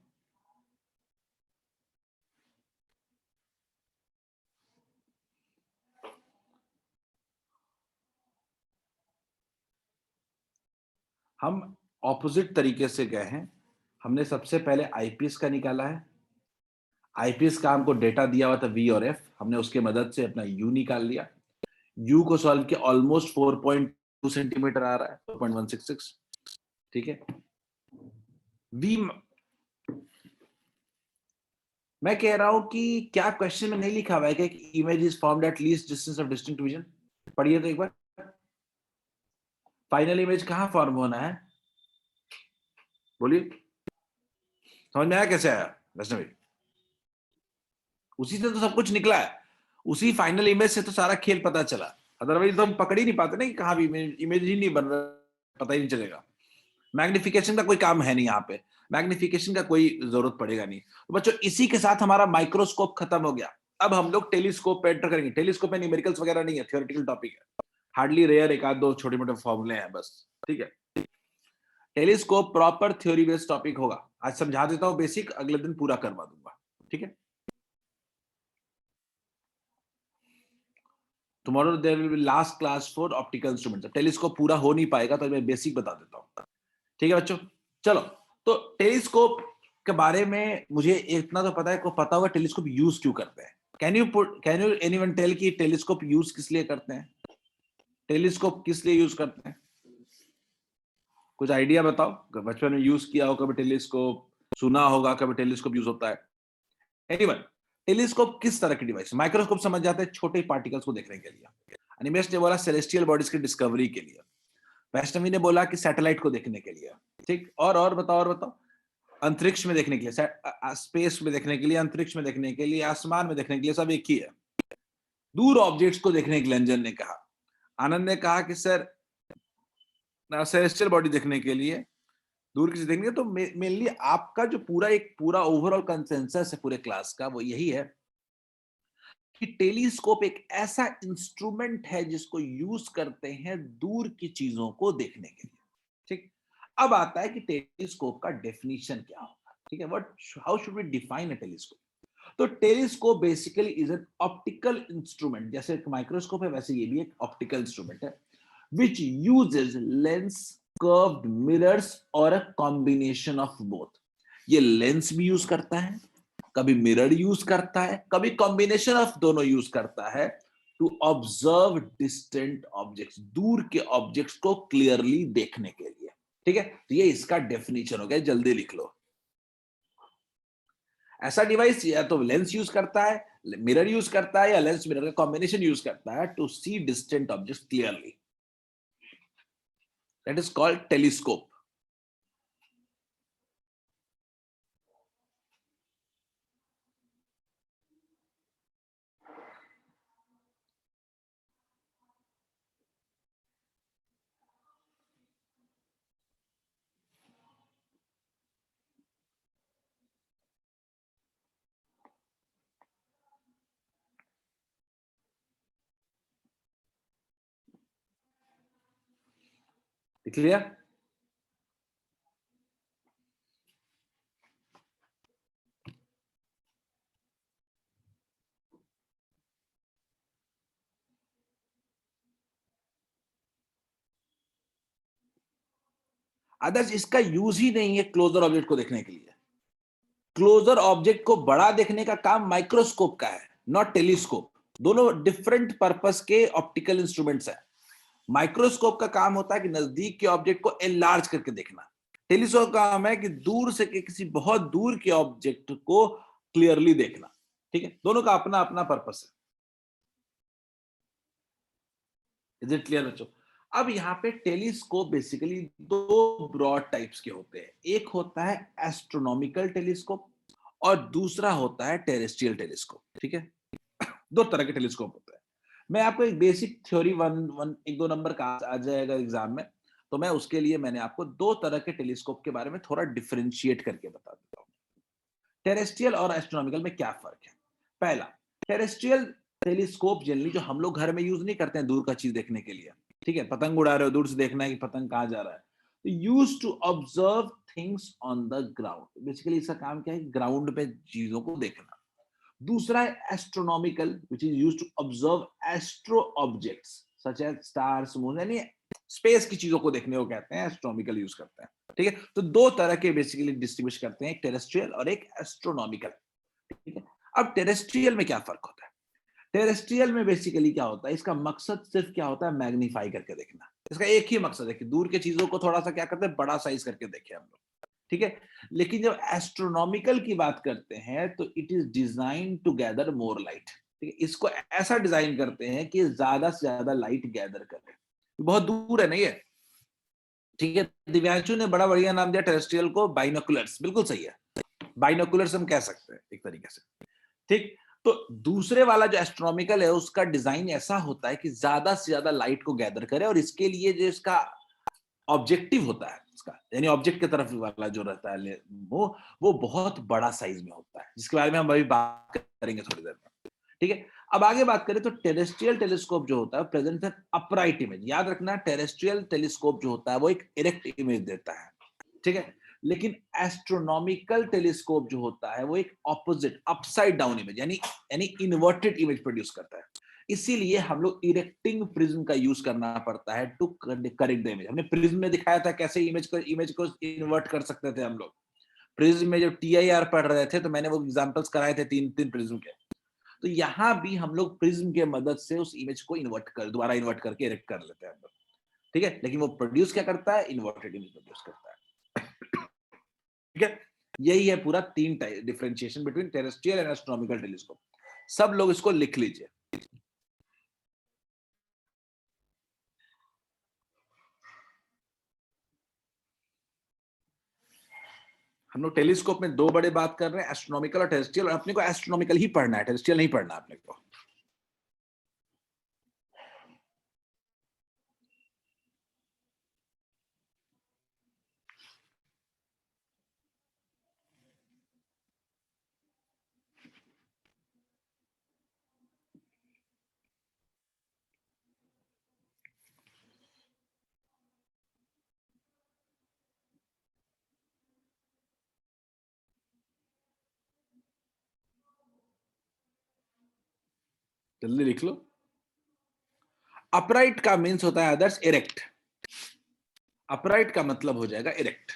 S1: हम ऑपोजिट तरीके से गए हैं। हमने सबसे पहले आईपीएस का निकाला है। आईपीएस का हमको डेटा दिया हुआ था वी और एफ, हमने उसके मदद से अपना यू निकाल लिया। यू को सॉल्व किया, ऑलमोस्ट 4.2 सेंटीमीटर आ रहा है, 4.166। ठीक है। वी, मैं कह रहा हूं कि क्या क्वेश्चन में नहीं लिखा हुआ है कि image is formed at least distance of distinct vision? पढ़िए तो एक बार, फाइनल इमेज कहां फॉर्म होना है? बोलिए, समझ में आया कैसे आया वैष्णवी? उसी से तो सब कुछ निकला है, उसी फाइनल इमेज से तो सारा खेल पता चला। अदरवाइज तो हम पकड़ ही नहीं पाते ना कि कहां भी इमेज ही नहीं बन रहा, पता ही नहीं चलेगा। मैग्निफिकेशन का कोई काम है नहीं यहाँ पे, मैग्निफिकेशन का कोई जरूरत पड़ेगा नहीं। तो बच्चों इसी के साथ हमारा माइक्रोस्कोप खत्म हो गया। अब हम लोग टेलीस्कोप पे एंटर करेंगे। टेलीस्कोप में न्यूमेरिकल्स वगैरह नहीं है, थियोरेटिकल टॉपिक है, हार्डली रेयर एक आध दो छोटे मोटे फॉर्मूले हैं बस। ठीक है। Telescope proper theory based topic होगा। आज समझा देता हूं बेसिक, अगले दिन पूरा करवा दूंगा। ठीक है। Tomorrow there will be last class for optical instruments. Telescope पूरा हो नहीं पाएगा तो मैं बेसिक बता देता हूं। ठीक है बच्चों, चलो। तो टेलीस्कोप के बारे में मुझे इतना तो पता है, को पता होगा टेलीस्कोप यूज क्यों करते हैं। कैन यू एनीवन टेल कि टेलीस्कोप यूज किस लिए करते हैं? टेलीस्कोप किस लिए यूज करते हैं? कुछ आइडिया बताओ। बचपन में यूज किया हो कभी टेलीस्कोप, सुना होगा कभी टेलीस्कोप यूज होता है? एनीवन? टेलीस्कोप किस तरह की डिवाइस? माइक्रोस्कोप समझ जाते हैं, छोटे पार्टिकल्स को देखने के लिए। अनिमेश ने बोला सेलेस्टियल बॉडीज की डिस्कवरी के लिए। वैष्णवी ने बोला कि सैटेलाइट को देखने के लिए। ठीक, और बताओ, और बताओ। अंतरिक्ष में देखने के लिए, स्पेस में देखने के लिए, अंतरिक्ष में देखने के लिए, आसमान में देखने के लिए, सब एक ही है। दूर ऑब्जेक्ट्स को देखने के लिए अंजन ने कहा। आनंद ने कहा कि सर सेलेस्टियल बॉडी देखने के लिए, दूर की चीज देखने के लिए। तो मेनली आपका जो पूरा ओवरऑल कंसेंसस है पूरे क्लास का, वो यही है कि टेलीस्कोप एक ऐसा इंस्ट्रूमेंट है जिसको यूज करते हैं दूर की चीजों को देखने के लिए। ठीक। अब आता है कि टेलीस्कोप का डेफिनेशन क्या होगा। ठीक है, what, how should we define a telescope? तो telescope basically is an optical instrument. जैसे एक माइक्रोस्कोप है वैसे ये भी एक ऑप्टिकल इंस्ट्रूमेंट है, which uses lens, curved mirrors और अ कॉम्बिनेशन ऑफ बोथ। ये लेंस भी यूज करता है, कभी मिरर यूज करता है, कभी कॉम्बिनेशन ऑफ दोनों यूज करता है, टू ऑब्जर्व डिस्टेंट ऑब्जेक्ट्स, दूर के ऑब्जेक्ट्स को क्लियरली देखने के लिए। ठीक है, तो ये इसका डेफिनेशन हो गया, जल्दी लिख लो। ऐसा डिवाइस या तो लेंस यूज करता है, मिरर यूज करता है, या लेंस मिरर का कॉम्बिनेशन यूज करता है to see distant objects clearly. That is called telescope. लिख लिया? अदर्स इसका यूज ही नहीं है क्लोजर ऑब्जेक्ट को देखने के लिए। क्लोजर ऑब्जेक्ट को बड़ा देखने का काम माइक्रोस्कोप का है, नॉट टेलीस्कोप। दोनों डिफरेंट पर्पस के ऑप्टिकल इंस्ट्रूमेंट्स हैं। माइक्रोस्कोप का काम होता है कि नजदीक के ऑब्जेक्ट को एनलार्ज करके देखना। टेलीस्कोप का काम है कि दूर से के किसी बहुत दूर के ऑब्जेक्ट को क्लियरली देखना। ठीक है, दोनों का अपना अपना पर्पस है। इज इट क्लियर बच्चों? अब यहाँ पे टेलीस्कोप बेसिकली दो ब्रॉड टाइप्स के होते हैं। एक होता है एस्ट्रोनॉमिकल टेलीस्कोप और दूसरा होता है टेरेस्ट्रियल टेलीस्कोप। ठीक है, दो तरह के टेलीस्कोप होते हैं। मैं आपको एक बेसिक थ्योरी वन वन एक दो नंबर का आ जाएगा एग्जाम में, तो मैं उसके लिए मैंने आपको दो तरह के टेलीस्कोप के बारे में थोड़ा डिफरेंशिएट करके बता देता हूँ। टेरेस्ट्रियल और एस्ट्रोनॉमिकल में क्या फर्क है? पहला, टेरेस्ट्रियल टेलीस्कोप जनरली जो हम लोग घर में यूज नहीं करते हैं दूर का चीज देखने के लिए। ठीक है, पतंग उड़ा रहे हो, दूर से देखना है कि पतंग कहाँ जा रहा है, तो use to observe things on the ground. Basically इसका काम क्या है? ग्राउंड पे चीजों को देखना। दूसरा है astronomical, which is used to observe astro objects such as stars, moon, यानी स्पेस की चीजों को देखने को कहते हैं, एस्ट्रोनॉमिकल यूज करते हैं। ठीक है, तो दो तरह के बेसिकली डिस्टिंग्विश करते हैं, एक टेरेस्ट्रियल और एक एस्ट्रोनॉमिकल। ठीक है, अब टेरेस्ट्रियल में क्या फर्क होता है? टेरेस्ट्रियल में बेसिकली क्या होता है, इसका मकसद सिर्फ क्या होता है? मैग्नीफाई करके देखना। इसका एक ही मकसद है कि दूर के चीजों को थोड़ा सा क्या करते हैं, बड़ा साइज करके देखें हम लोग। ठीक है, लेकिन जब एस्ट्रोनॉमिकल की बात करते हैं तो it is design to gather more light. ठीक है, इसको ऐसा डिजाइन करते हैं कि ज्यादा से ज्यादा लाइट गैदर करे। बहुत दूर है नहीं है। ठीक है, दिव्यांशु ने बड़ा बढ़िया नाम दिया टेरेस्ट्रियल को, बाइनोकुलर्स। बिल्कुल सही है, बाइनोकुलर्स हम कह सकते हैं एक तरीके से। ठीक, तो दूसरे वाला जो एस्ट्रोनॉमिकल है उसका डिजाइन ऐसा होता है कि ज्यादा से ज्यादा लाइट को गैदर करे, और इसके लिए जो इसका ऑब्जेक्टिव होता है इसका, यानी ऑब्जेक्ट की तरफ वाला जो रहता है वो बहुत बड़ा साइज में होता है, जिसके बारे में हम अभी बात करेंगे थोड़ी देर में। ठीक है, अब आगे बात करें तो टेरेस्ट्रियल टेलीस्कोप जो होता है प्रेजेंट एन अपराइट इमेज। याद रखना, टेरेस्ट्रियल टेलीस्कोप जो होता है वो एक इरेक्ट इमेज देता है। ठीक है, लेकिन एस्ट्रोनॉमिकल टेलीस्कोप जो होता है वो एक ऑपोजिट अपसाइड डाउन इमेज, यानी इन्वर्टेड इमेज प्रोड्यूस करता है। इसीलिए हम लोग इरेक्टिंग प्रिज्म का यूज करना पड़ता है टू करेक्ट द इमेज। हमने प्रिज्म में दिखाया था कैसे इमेज को इन्वर्ट कर सकते थे हम लोग। प्रिज्म में जब टीआईआर पढ़ रहे थे तो मैंने वो एग्जांपल्स कराए थे तीन तीन प्रिज्म के। तो यहाँ भी हम लोग प्रिज्म के मदद से उस इमेज को दोबारा इन्वर्ट करके इरेक्ट कर लेते हैं हम लोग। ठीक है, लेकिन वो प्रोड्यूस क्या करता है? इन्वर्टेड इमेज प्रोड्यूस करता है। ठीक है, यही है पूरा तीन differentiation between terrestrial and astronomical telescope. सब लोग इसको लिख लीजिए। हम लोग टेलीस्कोप में दो बड़े बात कर रहे हैं, एस्ट्रोनॉमिकल और टेरेस्ट्रियल, और अपने को एस्ट्रोनॉमिकल ही पढ़ना है, टेरेस्ट्रियल नहीं पढ़ना अपने को। जल्दी लिख लो। अपराइट का मीन्स होता है आदर्श इरेक्ट। अपराइट का मतलब हो जाएगा इरेक्ट।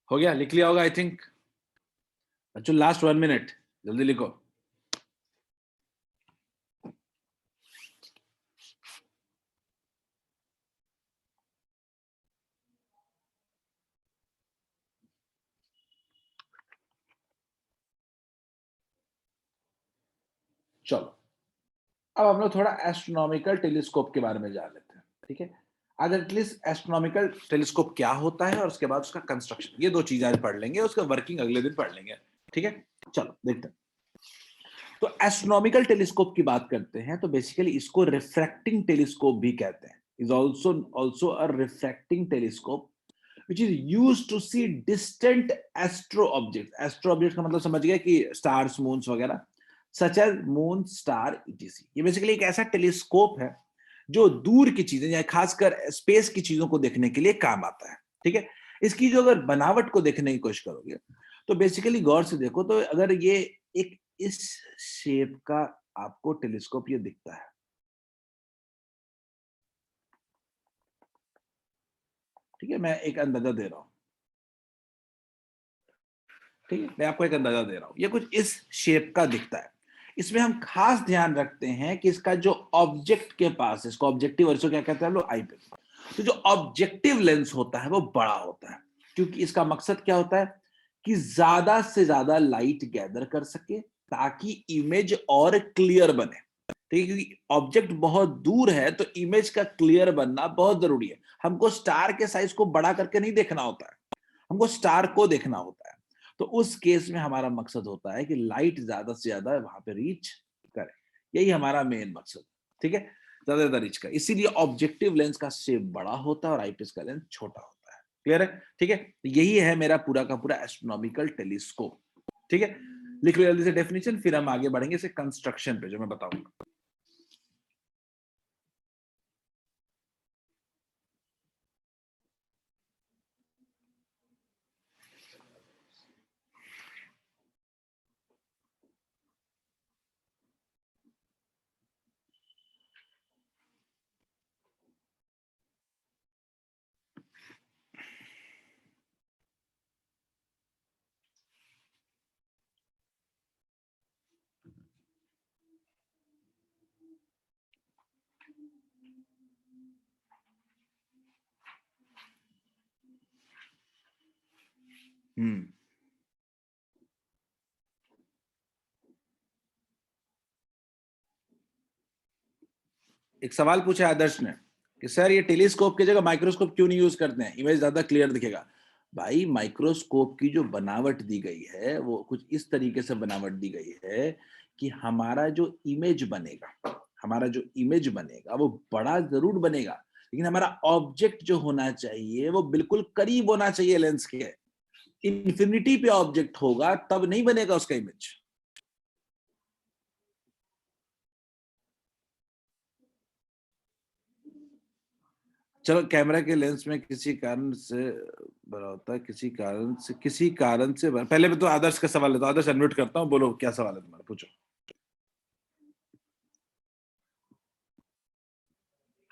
S1: हो गया, लिख लिया होगा आई थिंक। बच्चों लास्ट 1 मिनट, जल्दी लिखो। चलो अब हम लोग थोड़ा एस्ट्रोनॉमिकल टेलीस्कोप के बारे में जान लेते हैं, ठीक है। आज एटलीस्ट एस्ट्रोनॉमिकल टेलीस्कोप क्या होता है और उसके बाद उसका कंस्ट्रक्शन, ये दो चीजें आज पढ़ लेंगे, उसका वर्किंग अगले दिन पढ़ लेंगे, ठीक है। चलो देखते हैं। तो एस्ट्रोनॉमिकल टेलीस्कोप की बात करते हैं तो बेसिकली इसको रिफ्रैक्टिंग टेलीस्कोप भी कहते हैं। Is also a refracting telescope which is used to see distant astro objects. Astro objects का मतलब समझ गया कि stars, moons वगैरह, such as moon, star, etc. ये बेसिकली एक ऐसा टेलीस्कोप है जो दूर की चीजें या खासकर स्पेस की चीजों को देखने के लिए काम आता है, ठीक है। इसकी जो अगर बनावट को देखने की कोशिश करोगे तो बेसिकली गौर से देखो तो अगर ये एक इस शेप का आपको टेलीस्कोप ये दिखता है, ठीक है। मैं एक अंदाजा दे रहा हूं, ठीक है, मैं आपको एक अंदाजा दे रहा हूं, ये कुछ इस शेप का दिखता है। इसमें हम खास ध्यान रखते हैं कि इसका जो ऑब्जेक्ट के पास, इसको ऑब्जेक्टिव और इसको क्या कहते हैं हम लोग, आई पिस। तो जो ऑब्जेक्टिव लेंस होता है वो बड़ा होता है, क्योंकि इसका मकसद क्या होता है कि ज्यादा से ज्यादा लाइट गैदर कर सके ताकि इमेज और क्लियर बने, ठीक है। क्योंकि ऑब्जेक्ट बहुत दूर है तो इमेज का क्लियर बनना बहुत जरूरी है। हमको स्टार के साइज को बड़ा करके नहीं देखना होता है, हमको स्टार को देखना होता है। तो उस केस में हमारा मकसद होता है कि लाइट ज्यादा से ज्यादा वहां पे रीच करे, यही हमारा मेन मकसद, ठीक है, ज्यादा से ज्यादा रीच करे। इसीलिए ऑब्जेक्टिव लेंस का शेप बड़ा होता है और आईपीएस का लेंस छोटा होता है। क्लियर है, ठीक है। यही है मेरा पूरा का पूरा एस्ट्रोनॉमिकल टेलीस्कोप, ठीक है। लिख लो जल्दी से डेफिनेशन, फिर हम आगे बढ़ेंगे इसे कंस्ट्रक्शन पे जो मैं बताऊंगा। हम्म एक सवाल पूछा आदर्श ने कि सर ये टेलीस्कोप की जगह माइक्रोस्कोप क्यों नहीं यूज करते हैं, इमेज ज्यादा क्लियर दिखेगा। भाई माइक्रोस्कोप की जो बनावट दी गई है वो कुछ इस तरीके से बनावट दी गई है कि हमारा जो इमेज बनेगा, हमारा जो इमेज बनेगा वो बड़ा जरूर बनेगा, लेकिन हमारा ऑब्जेक्ट जो होना चाहिए वो बिल्कुल करीब होना चाहिए लेंस के। इन्फिनिटी पे ऑब्जेक्ट होगा तब नहीं बनेगा उसका इमेज। चलो कैमरा के लेंस में किसी कारण से बड़ा होता है, किसी कारण से पहले मैं तो आदर्श का सवाल लेता हूं। आदर्श अनम्यूट करता हूँ, बोलो क्या सवाल है तुम्हारा, पूछो।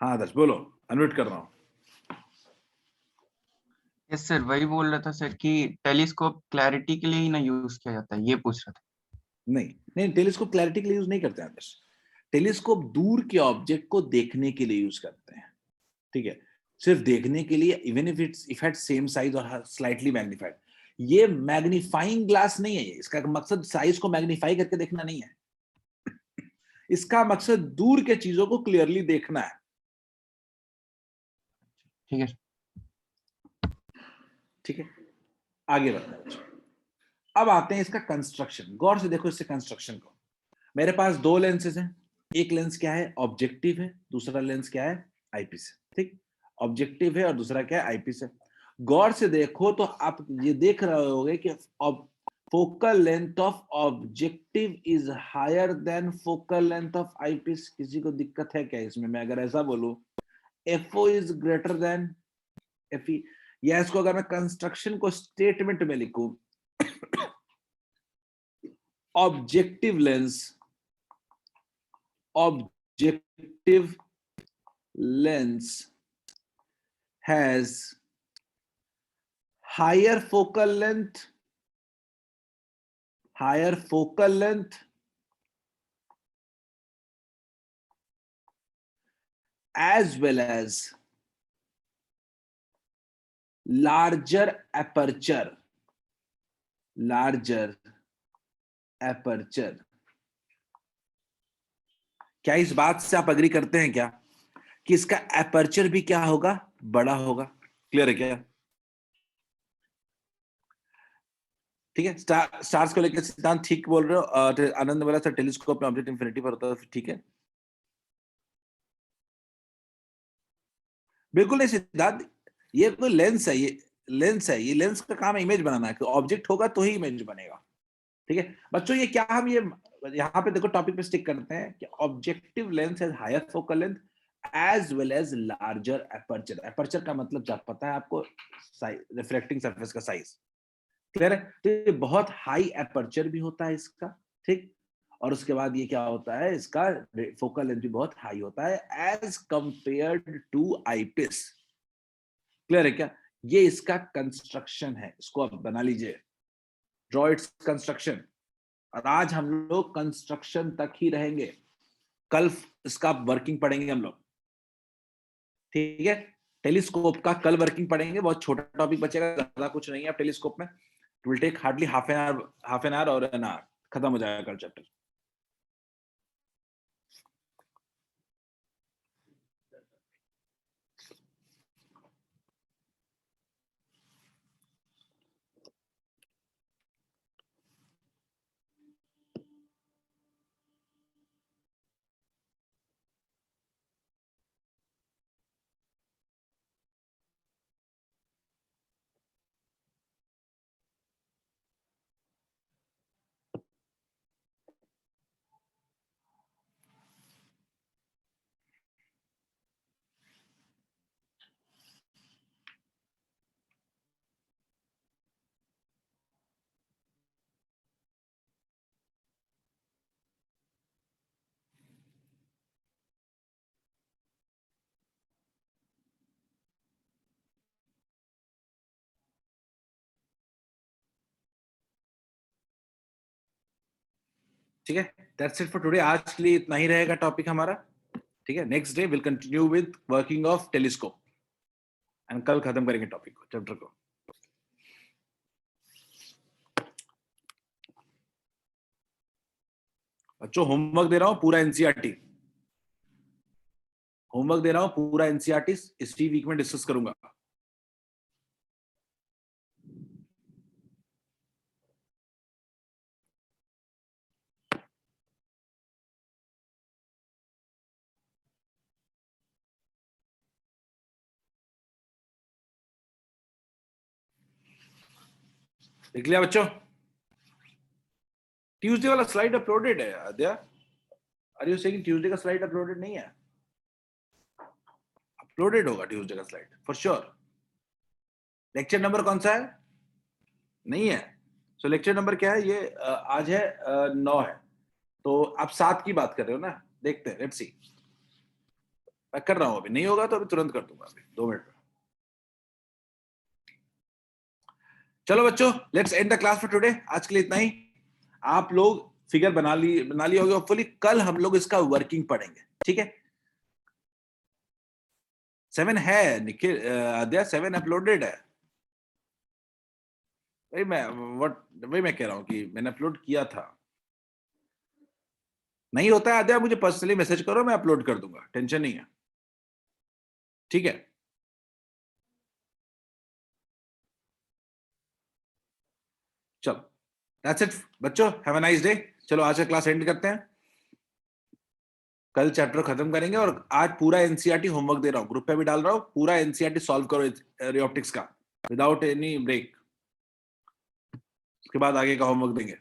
S1: हाँ आदर्श बोलो, अनम्यूट कर रहा हूँ।
S2: यस सर, वही बोल रहा था सर कि टेलीस्कोप क्लैरिटी के लिए ही ना यूज किया जाता है, ये पूछ रहा था।
S1: नहीं नहीं, टेलीस्कोप क्लैरिटी के लिए यूज नहीं करते हैं आदर्श। टेलीस्कोप दूर के ऑब्जेक्ट को देखने के लिए यूज करते हैं, ठीक है। सिर्फ देखने के लिए, even if had same size और स्लाइटली मैग्नीफाइड। ये मैग्नीफाइंग ग्लास नहीं है, ये इसका मकसद साइज को मैग्नीफाई करके देखना नहीं है, इसका मकसद दूर के चीजों को क्लियरली देखना है।
S2: ठीक है।
S1: ठीक है, आगे बढ़ते हैं बच्चों। अब आते हैं इसका कंस्ट्रक्शन, गौर से देखो इससे कंस्ट्रक्शन को। मेरे पास दो लेंसेज हैं, एक लेंस क्या है, ऑब्जेक्टिव है, दूसरा लेंस क्या है, आईपीस है, ठीक। ऑब्जेक्टिव है और दूसरा क्या है, आईपीस है। गौर से देखो तो आप ये देख रहे होगे कि focal length of objective is higher than focal length of eyepiece. किसी को दिक्कत है क्या इसमें? मैं अगर ऐसा बोलूं FO is greater than FE, या इसको अगर मैं कंस्ट्रक्शन को स्टेटमेंट में लिखूं, objective lens, objective lens has higher focal length, higher focal length as well as larger aperture, larger aperture. क्या इस बात से आप एग्री करते हैं क्या कि इसका एपर्चर भी क्या होगा, बड़ा होगा? क्लियर है क्या? ठीक है, स्टार्स को लेकर सिद्धांत ठीक बोल रहे हो। आनंद बोला सर टेलीस्कोप में ऑब्जेक्ट इंफिनिटी पर होता है, ठीक है, बिल्कुल नहीं सिद्धांत, ये कोई लेंस है, ये लेंस है, ये लेंस का काम है इमेज बनाना है, ऑब्जेक्ट होगा तो ही इमेज बनेगा। ठीक है बच्चों, ये क्या हम ये यहाँ पे देखो टॉपिक पे स्टिक करते हैं कि objective lens has higher focal length as well as larger aperture. Aperture का मतलब क्या पता है आपको? रिफ्लेक्टिंग सरफेस का साइज। क्लियर है? तो ये बहुत हाई एपर्चर भी होता है इसका, ठीक, और उसके बाद ये क्या होता है, इसका फोकल लेंथ भी बहुत हाई होता है as compared to eyepiece. Clear है क्या? ये इसका कंस्ट्रक्शन है, इसको आप बना लीजिए, ड्रॉ इट्स कंस्ट्रक्शन। और आज हम लोग कंस्ट्रक्शन तक ही रहेंगे, कल इसका वर्किंग पढ़ेंगे हम लोग, ठीक है? टेलीस्कोप का कल वर्किंग पढ़ेंगे, बहुत छोटा टॉपिक बचेगा, ज्यादा कुछ नहीं है टेलीस्कोप में। It will take hardly half an hour और एन आवर, खत्म हो जाएगा कल चैप्टर। ठीक है, दैट्स इट फॉर टुडे। आज के लिए इतना ही रहेगा टॉपिक हमारा, ठीक है? Next day will continue with working of telescope and कल खत्म करेंगे टॉपिक को, चैप्टर को। बच्चों होमवर्क दे रहा हूं पूरा एनसीईआरटी, होमवर्क दे रहा हूं पूरा एनसीईआरटी, इसी वीक में डिस्कस करूंगा। देख लिया बच्चों? ट्यूसडे वाला स्लाइड अपलोडेड है आद्या? आर यू सेइंग ट्यूसडे का स्लाइड अपलोडेड नहीं है? अपलोडेड होगा ट्यूसडे का slide for sure. Lecture number कौन सा है? नहीं है। सो लेक्चर नंबर क्या है ये? आज है 9 है, तो आप 7 की बात कर रहे हो ना? देखते हैं, लेट्स सी। मैं कर रहा हूं, अभी नहीं होगा तो अभी तुरंत कर दूंगा, अभी 2 मिनट में। चलो बच्चों, let's end the class for today. आज के लिए इतना ही। आप लोग फिगर बना लिए होगे होपफुली। कल हम लोग इसका वर्किंग पढ़ेंगे, ठीक है? 7 है निखिल, आद्या 7 अपलोडेड है। वही मैं कह रहा हूं कि मैंने अपलोड किया था। नहीं होता है आद्या, मुझे पर्सनली मैसेज करो, मैं अपलोड कर दूंगा, टेंशन नहीं है, ठीक है? चलो दैट्स इट बच्चों, हैव अ नाइस डे। चलो आज का क्लास एंड करते हैं, कल चैप्टर खत्म करेंगे। और आज पूरा एनसीईआरटी होमवर्क दे रहा हूँ, ग्रुप पे भी डाल रहा हूँ, पूरा एनसीईआरटी सॉल्व करो रे ऑप्टिक्स का विदाउट एनी ब्रेक। उसके बाद आगे का होमवर्क देंगे।